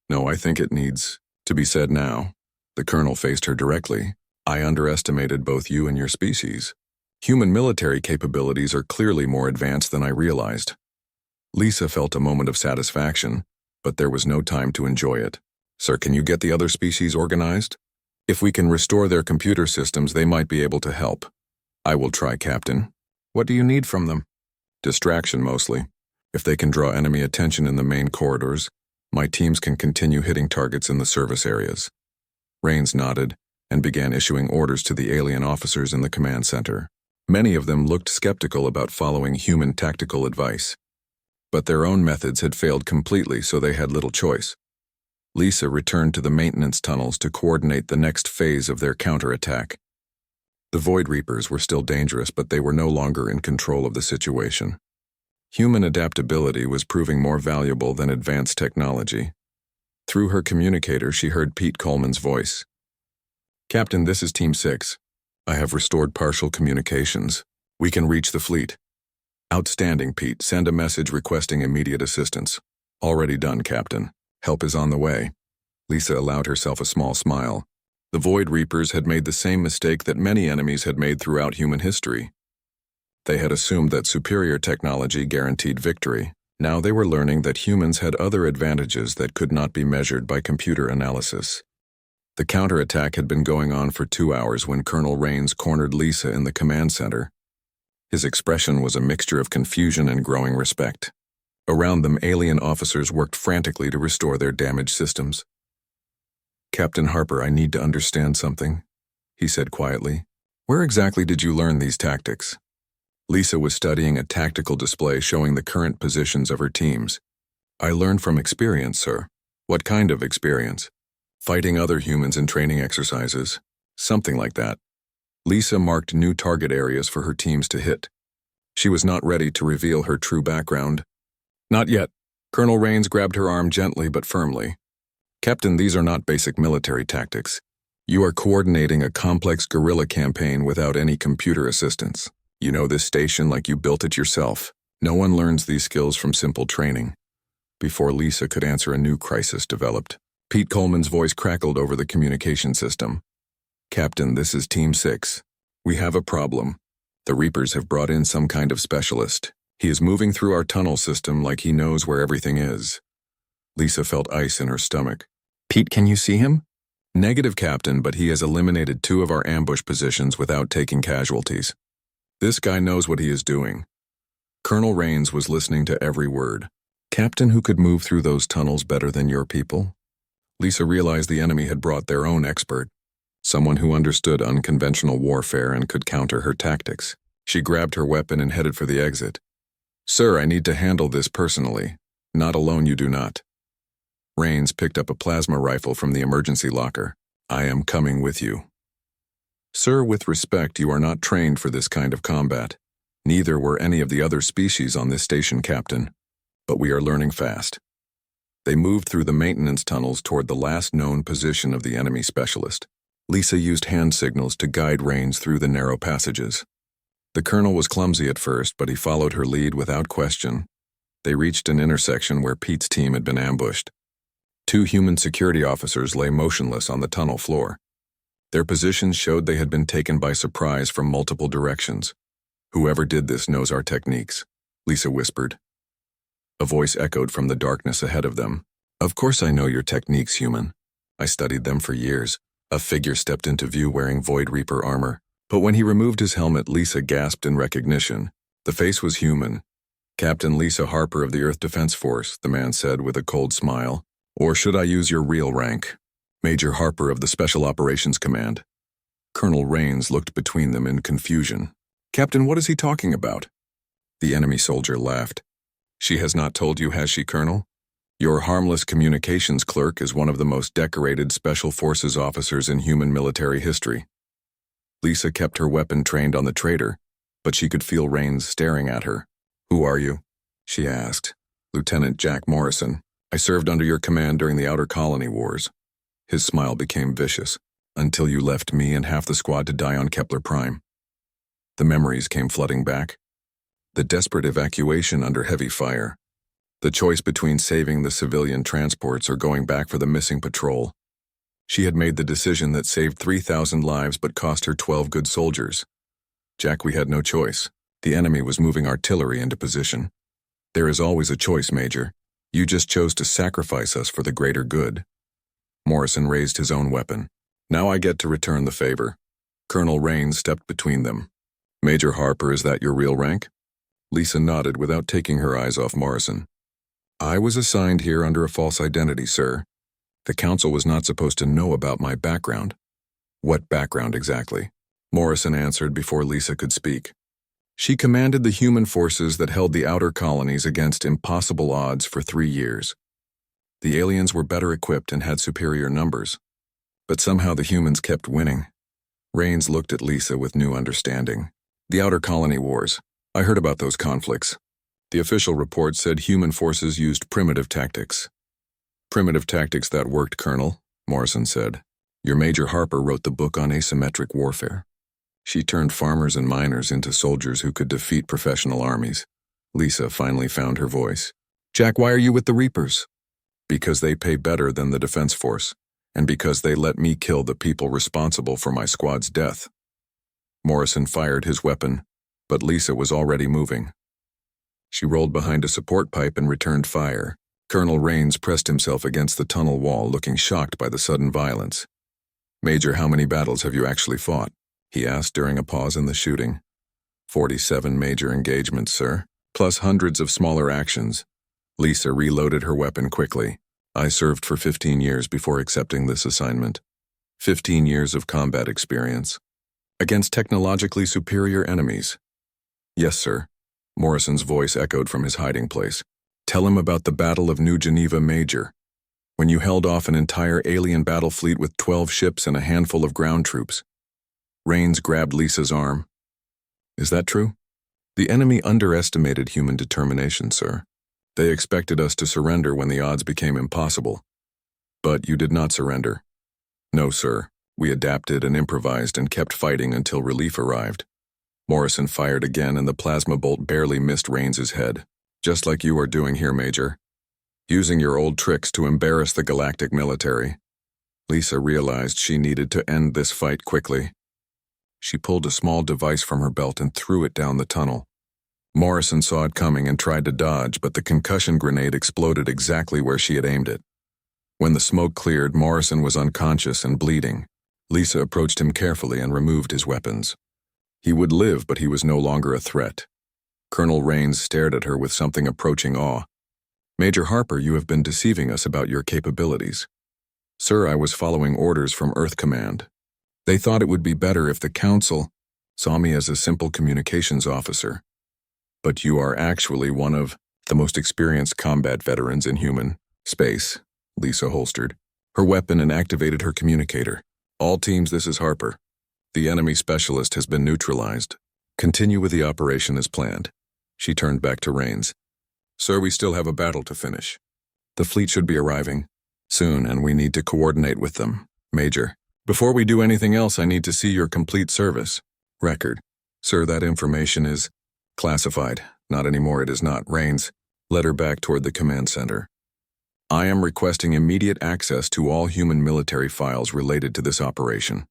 No, I think it needs to be said now. The colonel faced her directly. I underestimated both you and your species. Human military capabilities are clearly more advanced than I realized. Lisa felt a moment of satisfaction, but there was no time to enjoy it. Sir, can you get the other species organized? If we can restore their computer systems, they might be able to help. I will try, Captain. What do you need from them? Distraction, mostly. If they can draw enemy attention in the main corridors, my teams can continue hitting targets in the service areas. Rains nodded and began issuing orders to the alien officers in the command center. Many of them looked skeptical about following human tactical advice. But their own methods had failed completely, so they had little choice. Lisa returned to the maintenance tunnels to coordinate the next phase of their counterattack. The Void Reapers were still dangerous, but they were no longer in control of the situation. Human adaptability was proving more valuable than advanced technology. Through her communicator, she heard Pete Coleman's voice. Captain, this is Team 6. I have restored partial communications. We can reach the fleet. Outstanding, Pete. Send a message requesting immediate assistance. Already done, Captain. Help is on the way. Lisa allowed herself a small smile. The Void Reapers had made the same mistake that many enemies had made throughout human history. They had assumed that superior technology guaranteed victory. Now they were learning that humans had other advantages that could not be measured by computer analysis. The counterattack had been going on for 2 hours when Colonel Rains cornered Lisa in the command center. His expression was a mixture of confusion and growing respect. Around them, alien officers worked frantically to restore their damaged systems. Captain Harper, I need to understand something, he said quietly. Where exactly did you learn these tactics? Lisa was studying a tactical display showing the current positions of her teams. I learned from experience, sir. What kind of experience? Fighting other humans in training exercises. Something like that. Lisa marked new target areas for her teams to hit. She was not ready to reveal her true background. Not yet. Colonel Rains grabbed her arm gently but firmly. Captain, these are not basic military tactics. You are coordinating a complex guerrilla campaign without any computer assistance. You know this station like you built it yourself. No one learns these skills from simple training. Before Lisa could answer, a new crisis developed. Pete Coleman's voice crackled over the communication system. Captain, this is Team 6. We have a problem. The Reapers have brought in some kind of specialist. He is moving through our tunnel system like he knows where everything is. Lisa felt ice in her stomach. Pete, can you see him? Negative, Captain, but he has eliminated 2 of our ambush positions without taking casualties. This guy knows what he is doing. Colonel Rains was listening to every word. Captain, who could move through those tunnels better than your people? Lisa realized the enemy had brought their own expert, someone who understood unconventional warfare and could counter her tactics. She grabbed her weapon and headed for the exit. Sir, I need to handle this personally. Not alone, you do not. Rains picked up a plasma rifle from the emergency locker. I am coming with you. Sir, with respect, you are not trained for this kind of combat. Neither were any of the other species on this station, Captain. But we are learning fast. They moved through the maintenance tunnels toward the last known position of the enemy specialist. Lisa used hand signals to guide Rains through the narrow passages. The colonel was clumsy at first, but he followed her lead without question. They reached an intersection where Pete's team had been ambushed. 2 human security officers lay motionless on the tunnel floor. Their positions showed they had been taken by surprise from multiple directions. "Whoever did this knows our techniques," Lisa whispered. A voice echoed from the darkness ahead of them. "Of course I know your techniques, human. I studied them for years." A figure stepped into view wearing Void Reaper armor. But when he removed his helmet, Lisa gasped in recognition. The face was human. "Captain Lisa Harper of the Earth Defense Force," the man said with a cold smile. "Or should I use your real rank? Major Harper of the Special Operations Command." Colonel Rains looked between them in confusion. "Captain, what is he talking about?" The enemy soldier laughed. "She has not told you, has she, Colonel? Your harmless communications clerk is one of the most decorated Special Forces officers in human military history." Lisa kept her weapon trained on the traitor, but she could feel Rains staring at her. "Who are you?" she asked. "Lieutenant Jack Morrison. I served under your command during the Outer Colony Wars." His smile became vicious. "Until you left me and half the squad to die on Kepler Prime." The memories came flooding back. The desperate evacuation under heavy fire. The choice between saving the civilian transports or going back for the missing patrol. She had made the decision that saved 3,000 lives but cost her 12 good soldiers. "Jack, we had no choice. The enemy was moving artillery into position. There is always a choice, Major. You just chose to sacrifice us for the greater good." Morrison raised his own weapon. "Now I get to return the favor." Colonel Rains stepped between them. "Major Harper, is that your real rank?" Lisa nodded without taking her eyes off Morrison. "I was assigned here under a false identity, sir. The council was not supposed to know about my background." "What background exactly?" Morrison answered before Lisa could speak. "She commanded the human forces that held the outer colonies against impossible odds for 3 years. The aliens were better equipped and had superior numbers. But somehow the humans kept winning." Rains looked at Lisa with new understanding. "The Outer Colony Wars. I heard about those conflicts. The official report said human forces used primitive tactics." "Primitive tactics that worked, Colonel," Morrison said. "Your Major Harper wrote the book on asymmetric warfare. She turned farmers and miners into soldiers who could defeat professional armies." Lisa finally found her voice. "Jack, why are you with the Reapers?" "Because they pay better than the Defense Force, and because they let me kill the people responsible for my squad's death." Morrison fired his weapon, but Lisa was already moving. She rolled behind a support pipe and returned fire. Colonel Rains pressed himself against the tunnel wall, looking shocked by the sudden violence. "Major, how many battles have you actually fought?" he asked during a pause in the shooting. 47 major engagements, sir, plus hundreds of smaller actions." Lisa reloaded her weapon quickly. "I served for 15 years before accepting this assignment. 15 years of combat experience. Against technologically superior enemies." "Yes, sir." Morrison's voice echoed from his hiding place. "Tell him about the Battle of New Geneva, Major. When you held off an entire alien battle fleet with 12 ships and a handful of ground troops." Rains grabbed Lisa's arm. "Is that true?" "The enemy underestimated human determination, sir. They expected us to surrender when the odds became impossible. But you did not surrender." "No, sir. We adapted and improvised and kept fighting until relief arrived." Morrison fired again and the plasma bolt barely missed Rains's head. "Just like you are doing here, Major. Using your old tricks to embarrass the galactic military." Lisa realized she needed to end this fight quickly. She pulled a small device from her belt and threw it down the tunnel. Morrison saw it coming and tried to dodge, but the concussion grenade exploded exactly where she had aimed it. When the smoke cleared, Morrison was unconscious and bleeding. Lisa approached him carefully and removed his weapons. He would live, but he was no longer a threat. Colonel Rains stared at her with something approaching awe. "Major Harper, you have been deceiving us about your capabilities." "Sir, I was following orders from Earth Command. They thought it would be better if the Council saw me as a simple communications officer. But you are actually one of the most experienced combat veterans in human space." Lisa holstered her weapon and activated her communicator. "All teams, this is Harper. The enemy specialist has been neutralized. Continue with the operation as planned." She turned back to Rains. "Sir, we still have a battle to finish." The fleet should be arriving soon, and we need to coordinate with them. Major, before we do anything else, I need to see your complete service record. Sir, that information is classified. Not anymore, it is not. Rains led her back toward the command center. I am requesting immediate access to all human military files related to this operation.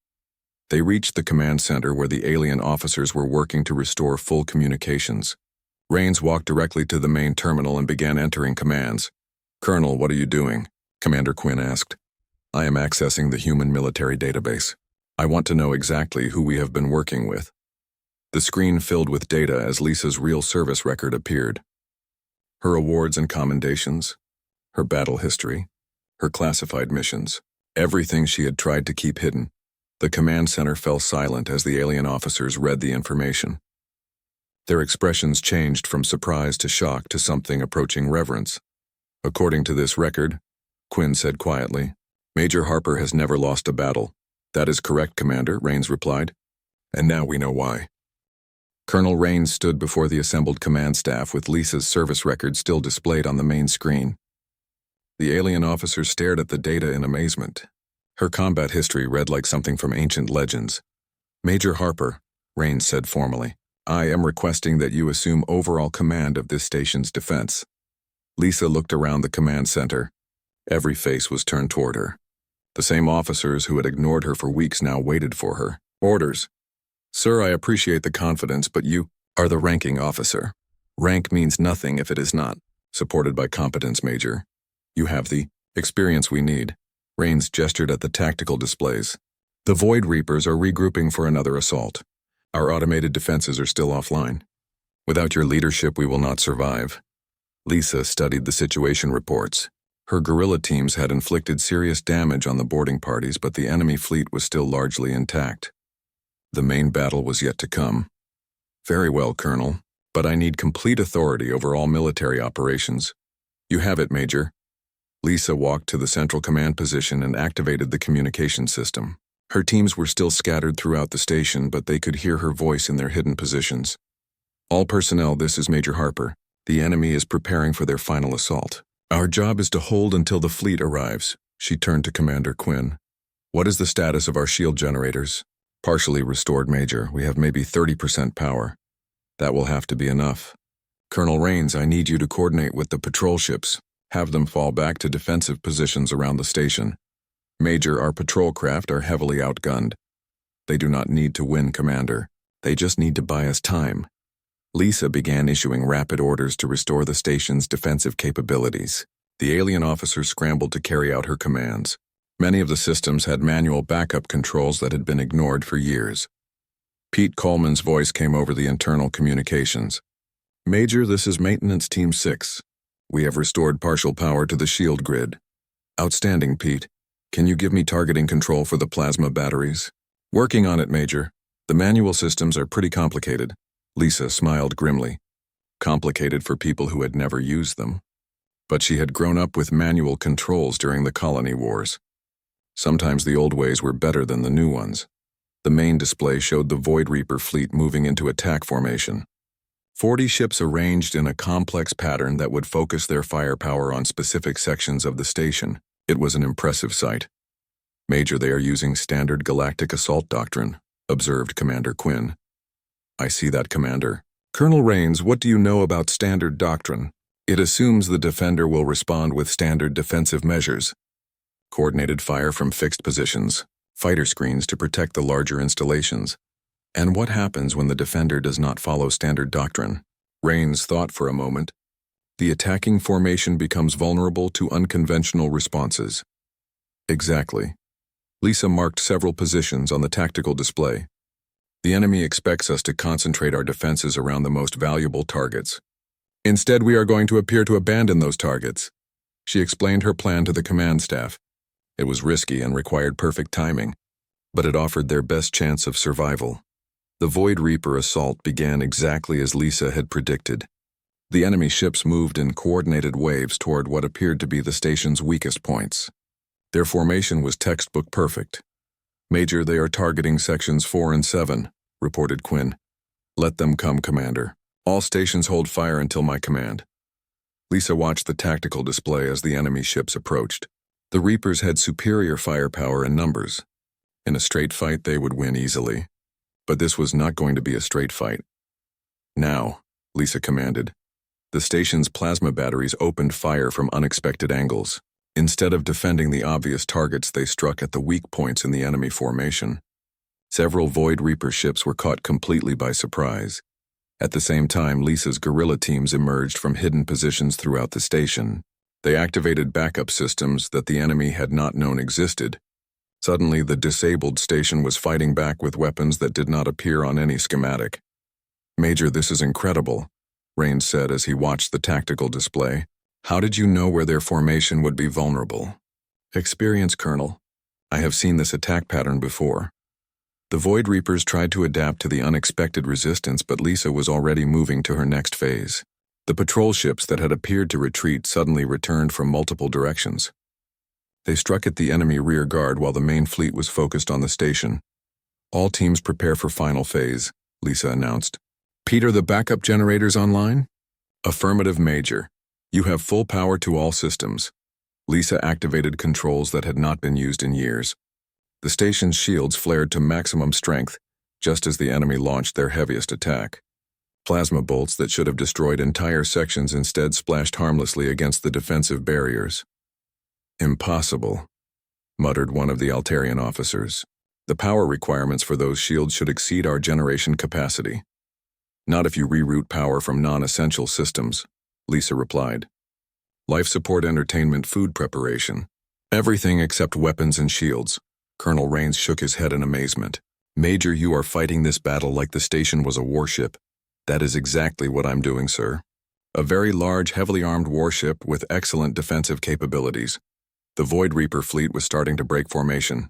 They reached the command center where the alien officers were working to restore full communications. Rains walked directly to the main terminal and began entering commands. Colonel, what are you doing? Commander Quinn asked. I am accessing the human military database. I want to know exactly who we have been working with. The screen filled with data as Lisa's real service record appeared. Her awards and commendations, her battle history, her classified missions, everything she had tried to keep hidden. The command center fell silent as the alien officers read the information. Their expressions changed from surprise to shock to something approaching reverence. According to this record, Quinn said quietly, Major Harper has never lost a battle. That is correct, Commander, Rains replied. And now we know why. Colonel Rains stood before the assembled command staff with Lisa's service record still displayed on the main screen. The alien officer stared at the data in amazement. Her combat history read like something from ancient legends. Major Harper, Rains said formally, I am requesting that you assume overall command of this station's defense. Lisa looked around the command center. Every face was turned toward her. The same officers who had ignored her for weeks now waited for her. Orders. Sir, I appreciate the confidence, but you are the ranking officer. Rank means nothing if it is not supported by competence, Major. You have the experience we need. Rains gestured at the tactical displays. The Void Reapers are regrouping for another assault. Our automated defenses are still offline. Without your leadership, we will not survive. Lisa studied the situation reports. Her guerrilla teams had inflicted serious damage on the boarding parties, but the enemy fleet was still largely intact. The main battle was yet to come. Very well, Colonel, but I need complete authority over all military operations. You have it, Major. Lisa walked to the central command position and activated the communication system. Her teams were still scattered throughout the station, but they could hear her voice in their hidden positions. All personnel, this is Major Harper. The enemy is preparing for their final assault. Our job is to hold until the fleet arrives. She turned to Commander Quinn. What is the status of our shield generators? Partially restored, Major. We have maybe 30% power. That will have to be enough. Colonel Rains, I need you to coordinate with the patrol ships. Have them fall back to defensive positions around the station. Major, our patrol craft are heavily outgunned. They do not need to win, Commander. They just need to buy us time. Lisa began issuing rapid orders to restore the station's defensive capabilities. The alien officer scrambled to carry out her commands. Many of the systems had manual backup controls that had been ignored for years. Pete Coleman's voice came over the internal communications. Major, this is Maintenance Team 6. We have restored partial power to the shield grid. Outstanding, Pete. Can you give me targeting control for the plasma batteries? Working on it, Major. The manual systems are pretty complicated. Lisa smiled grimly. Complicated for people who had never used them. But she had grown up with manual controls during the colony wars. Sometimes the old ways were better than the new ones. The main display showed the Void Reaper fleet moving into attack formation. 40 ships arranged in a complex pattern that would focus their firepower on specific sections of the station. It was an impressive sight. Major, they are using standard galactic assault doctrine, observed Commander Quinn. I see that, Commander. Colonel Rains, what do you know about standard doctrine? It assumes the defender will respond with standard defensive measures. Coordinated fire from fixed positions, fighter screens to protect the larger installations. And what happens when the defender does not follow standard doctrine? Rains thought for a moment. The attacking formation becomes vulnerable to unconventional responses. Exactly. Lisa marked several positions on the tactical display. The enemy expects us to concentrate our defenses around the most valuable targets. Instead, we are going to appear to abandon those targets. She explained her plan to the command staff. It was risky and required perfect timing, but it offered their best chance of survival. The Void Reaper assault began exactly as Lisa had predicted. The enemy ships moved in coordinated waves toward what appeared to be the station's weakest points. Their formation was textbook perfect. Major, they are targeting sections 4 and 7, reported Quinn. Let them come, Commander. All stations hold fire until my command. Lisa watched the tactical display as the enemy ships approached. The Reapers had superior firepower and numbers. In a straight fight, they would win easily. But this was not going to be a straight fight. Now, Lisa commanded. The station's plasma batteries opened fire from unexpected angles. Instead of defending the obvious targets, they struck at the weak points in the enemy formation. Several Void Reaper ships were caught completely by surprise. At the same time, Lisa's guerrilla teams emerged from hidden positions throughout the station. They activated backup systems that the enemy had not known existed. Suddenly, the disabled station was fighting back with weapons that did not appear on any schematic. "Major, this is incredible," Rains said as he watched the tactical display. "How did you know where their formation would be vulnerable?" "Experience, Colonel. I have seen this attack pattern before." The Void Reapers tried to adapt to the unexpected resistance, but Lisa was already moving to her next phase. The patrol ships that had appeared to retreat suddenly returned from multiple directions. They struck at the enemy rear guard while the main fleet was focused on the station. "All teams prepare for final phase," Lisa announced. "Peter, the backup generators online?" "Affirmative, Major. You have full power to all systems." Lisa activated controls that had not been used in years. The station's shields flared to maximum strength, just as the enemy launched their heaviest attack. Plasma bolts that should have destroyed entire sections instead splashed harmlessly against the defensive barriers. "Impossible," muttered one of the Altarian officers. "The power requirements for those shields should exceed our generation capacity." "Not if you reroute power from non-essential systems," Lisa replied. "Life support, entertainment, food preparation. Everything except weapons and shields." Colonel Rains shook his head in amazement. "Major, you are fighting this battle like the station was a warship." "That is exactly what I'm doing, sir. A very large, heavily armed warship with excellent defensive capabilities." The Void Reaper fleet was starting to break formation.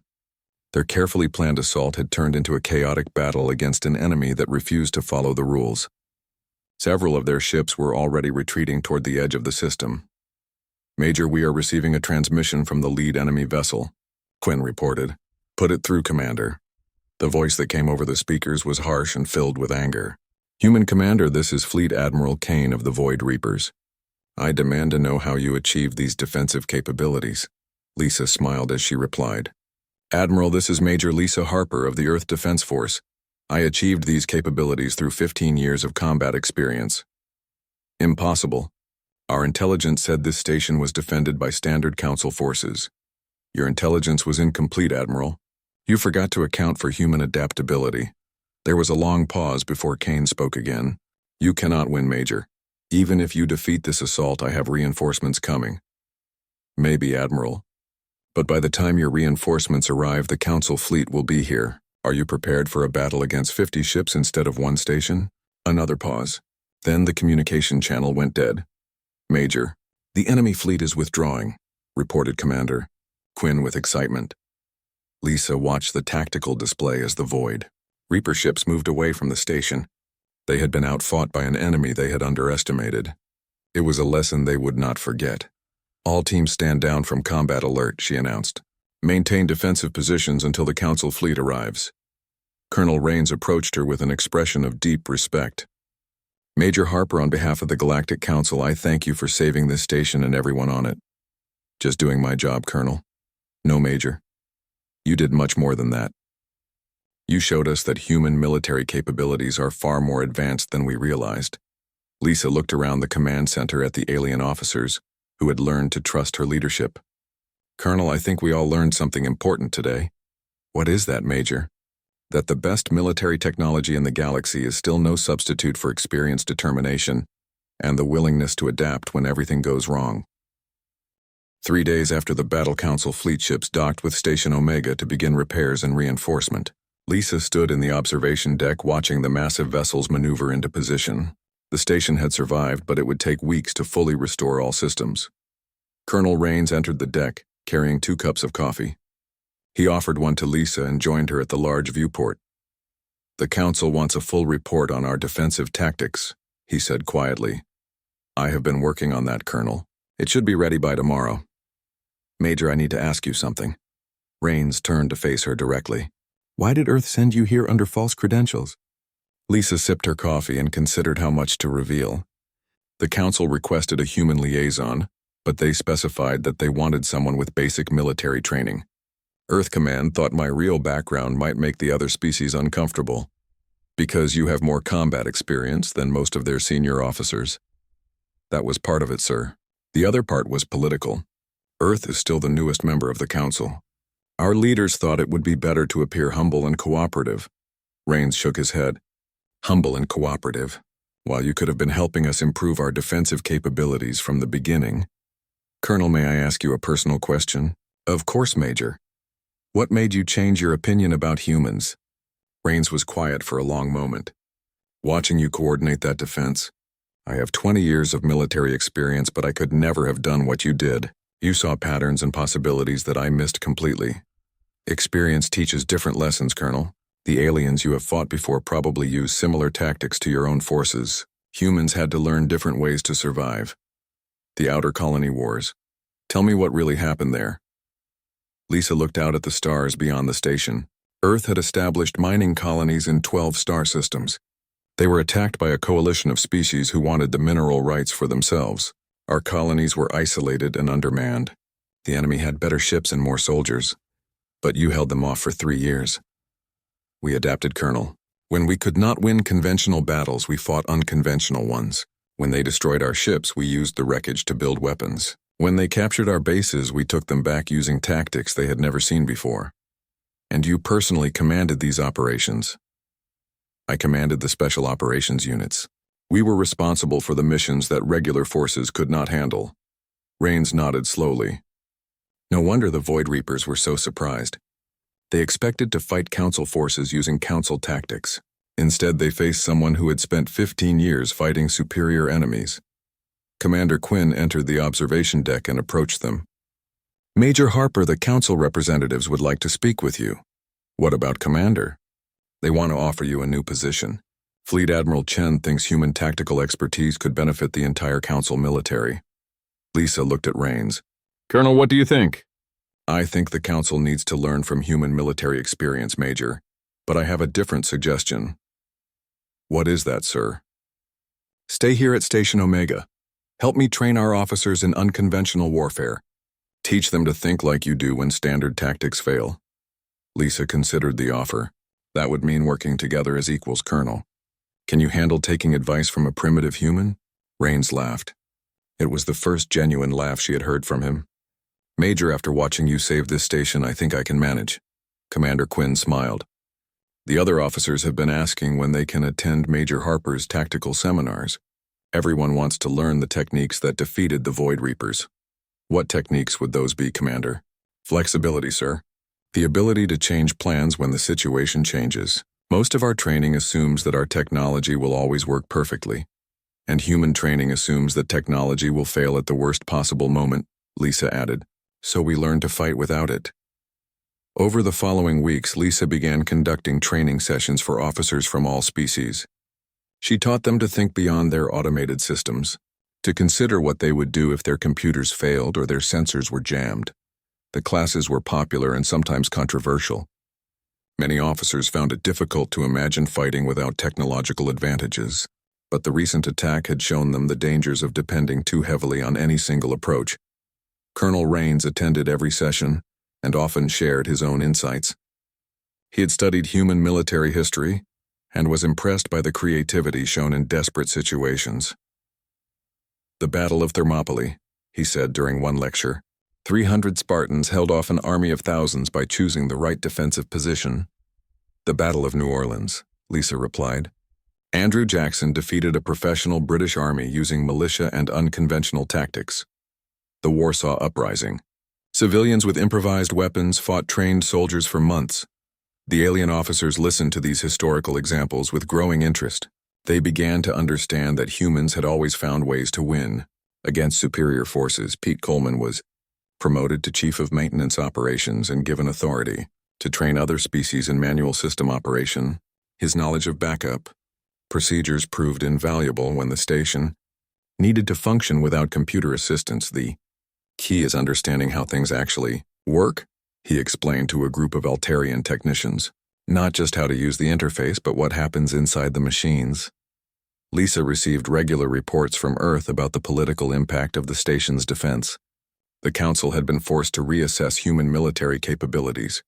Their carefully planned assault had turned into a chaotic battle against an enemy that refused to follow the rules. Several of their ships were already retreating toward the edge of the system. "Major, we are receiving a transmission from the lead enemy vessel," Quinn reported. "Put it through, Commander." The voice that came over the speakers was harsh and filled with anger. "Human Commander, this is Fleet Admiral Kane of the Void Reapers. I demand to know how you achieved these defensive capabilities." Lisa smiled as she replied. "Admiral, this is Major Lisa Harper of the Earth Defense Force. I achieved these capabilities through 15 years of combat experience." "Impossible. Our intelligence said this station was defended by standard Council forces." "Your intelligence was incomplete, Admiral. You forgot to account for human adaptability." There was a long pause before Kane spoke again. "You cannot win, Major. Even if you defeat this assault, I have reinforcements coming." "Maybe, Admiral. But by the time your reinforcements arrive, the Council fleet will be here. Are you prepared for a battle against 50 ships instead of one station?" Another pause. Then the communication channel went dead. "Major, the enemy fleet is withdrawing," reported Commander Quinn with excitement. Lisa watched the tactical display as the Void Reaper ships moved away from the station. They had been outfought by an enemy they had underestimated. It was a lesson they would not forget. "All teams stand down from combat alert," she announced. "Maintain defensive positions until the Council fleet arrives." Colonel Rains approached her with an expression of deep respect. "Major Harper, on behalf of the Galactic Council, I thank you for saving this station and everyone on it." "Just doing my job, Colonel." "No, Major. You did much more than that. You showed us that human military capabilities are far more advanced than we realized." Lisa looked around the command center at the alien officers, who had learned to trust her leadership. "Colonel, I think we all learned something important today." "What is that, Major?" "That the best military technology in the galaxy is still no substitute for experienced determination and the willingness to adapt when everything goes wrong." 3 days after the Battle Council fleet ships docked with Station Omega to begin repairs and reinforcement, Lisa stood in the observation deck watching the massive vessels maneuver into position. The station had survived, but it would take weeks to fully restore all systems. Colonel Rains entered the deck, carrying 2 cups of coffee. He offered one to Lisa and joined her at the large viewport. "The Council wants a full report on our defensive tactics," he said quietly. "I have been working on that, Colonel. It should be ready by tomorrow." "Major, I need to ask you something." Rains turned to face her directly. "Why did Earth send you here under false credentials?" Lisa sipped her coffee and considered how much to reveal. The council requested a human liaison, but they specified that they wanted someone with basic military training. Earth Command thought my real background might make the other species uncomfortable, because you have more combat experience than most of their senior officers. That was part of it, sir. The other part was political. Earth is still the newest member of the council. Our leaders thought it would be better to appear humble and cooperative. Rains shook his head. Humble and cooperative. While you could have been helping us improve our defensive capabilities from the beginning. Colonel, may I ask you a personal question? Of course, Major. What made you change your opinion about humans? Rains was quiet for a long moment. Watching you coordinate that defense. I have 20 years of military experience, but I could never have done what you did. You saw patterns and possibilities that I missed completely. Experience teaches different lessons, Colonel. The aliens you have fought before probably use similar tactics to your own forces. Humans had to learn different ways to survive. The Outer Colony Wars. Tell me what really happened there. Lisa looked out at the stars beyond the station. Earth had established mining colonies in 12 star systems. They were attacked by a coalition of species who wanted the mineral rights for themselves. Our colonies were isolated and undermanned. The enemy had better ships and more soldiers. But you held them off for 3 years. We adapted, Colonel. When we could not win conventional battles, we fought unconventional ones. When they destroyed our ships, we used the wreckage to build weapons. When they captured our bases, we took them back using tactics they had never seen before. And you personally commanded these operations. I commanded the special operations units. We were responsible for the missions that regular forces could not handle. Rains nodded slowly. No wonder the Void Reapers were so surprised. They expected to fight Council forces using Council tactics. Instead, they faced someone who had spent 15 years fighting superior enemies. Commander Quinn entered the observation deck and approached them. Major Harper, the Council representatives would like to speak with you. What about Commander? They want to offer you a new position. Fleet Admiral Chen thinks human tactical expertise could benefit the entire Council military. Lisa looked at Rains. Colonel, what do you think? I think the Council needs to learn from human military experience, Major, but I have a different suggestion. What is that, sir? Stay here at Station Omega. Help me train our officers in unconventional warfare. Teach them to think like you do when standard tactics fail. Lisa considered the offer. That would mean working together as equals, Colonel. Can you handle taking advice from a primitive human? Rains laughed. It was the first genuine laugh she had heard from him. Major, after watching you save this station, I think I can manage. Commander Quinn smiled. The other officers have been asking when they can attend Major Harper's tactical seminars. Everyone wants to learn the techniques that defeated the Void Reapers. What techniques would those be, Commander? Flexibility, sir. The ability to change plans when the situation changes. Most of our training assumes that our technology will always work perfectly. And human training assumes that technology will fail at the worst possible moment, Lisa added. So we learn to fight without it. Over the following weeks, Lisa began conducting training sessions for officers from all species. She taught them to think beyond their automated systems, to consider what they would do if their computers failed or their sensors were jammed. The classes were popular and sometimes controversial. Many officers found it difficult to imagine fighting without technological advantages, but the recent attack had shown them the dangers of depending too heavily on any single approach. Colonel Rains attended every session and often shared his own insights. He had studied human military history and was impressed by the creativity shown in desperate situations. The Battle of Thermopylae, he said during one lecture. 300 Spartans held off an army of thousands by choosing the right defensive position. The Battle of New Orleans, Lisa replied. Andrew Jackson defeated a professional British army using militia and unconventional tactics. The Warsaw Uprising. Civilians with improvised weapons fought trained soldiers for months. The alien officers listened to these historical examples with growing interest. They began to understand that humans had always found ways to win. Against superior forces, Pete Coleman was promoted to Chief of Maintenance Operations and given authority to train other species in manual system operation. His knowledge of backup procedures proved invaluable when the station needed to function without computer assistance. The key is understanding how things actually work, he explained to a group of Altarian technicians. Not just how to use the interface, but what happens inside the machines. Lisa received regular reports from Earth about the political impact of the station's defense. The Council had been forced to reassess human military capabilities.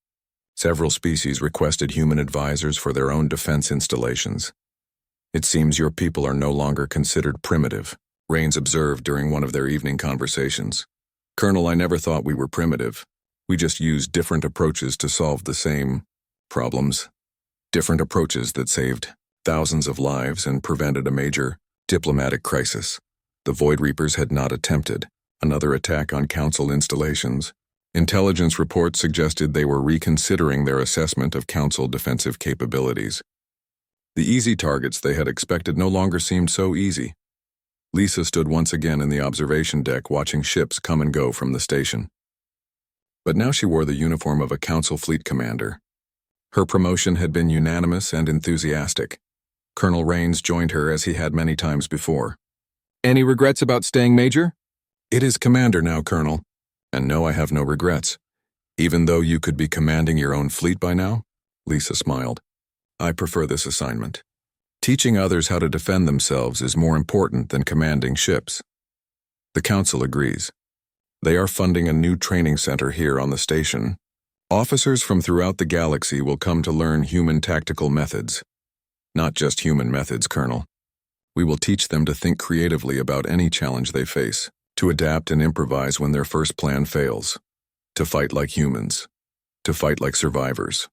Several species requested human advisors for their own defense installations. "It seems your people are no longer considered primitive," Rains observed during one of their evening conversations. "Colonel, I never thought we were primitive. We just used different approaches to solve the same problems. Different approaches that saved thousands of lives and prevented a major diplomatic crisis. The Void Reapers had not attempted another attack on Council installations. Intelligence reports suggested they were reconsidering their assessment of Council defensive capabilities. The easy targets they had expected no longer seemed so easy." Lisa stood once again in the observation deck watching ships come and go from the station. But now she wore the uniform of a Council fleet commander. Her promotion had been unanimous and enthusiastic. Colonel Rains joined her as he had many times before. "Any regrets about staying Major?" "It is Commander now, Colonel. And no, I have no regrets. Even though you could be commanding your own fleet by now," Lisa smiled. "I prefer this assignment. Teaching others how to defend themselves is more important than commanding ships." The Council agrees. They are funding a new training center here on the station. Officers from throughout the galaxy will come to learn human tactical methods. Not just human methods, Colonel. We will teach them to think creatively about any challenge they face, to adapt and improvise when their first plan fails, to fight like humans, to fight like survivors.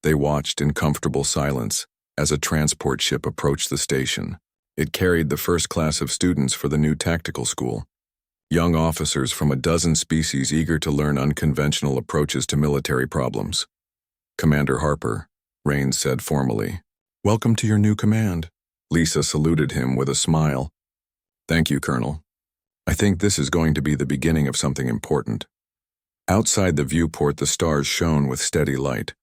They watched in comfortable silence as a transport ship approached the station. It carried the first class of students for the new tactical school. Young officers from a dozen species eager to learn unconventional approaches to military problems. "Commander Harper," Rains said formally. "Welcome to your new command." Lisa saluted him with a smile. "Thank you, Colonel. I think this is going to be the beginning of something important." Outside the viewport, the stars shone with steady light.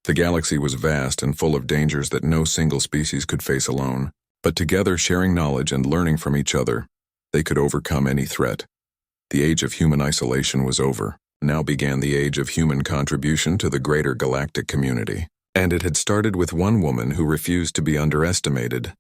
The galaxy was vast and full of dangers that no single species could face alone, but together, sharing knowledge and learning from each other, they could overcome any threat. The age of human isolation was over. Now began the age of human contribution to the greater galactic community. And it had started with one woman who refused to be underestimated.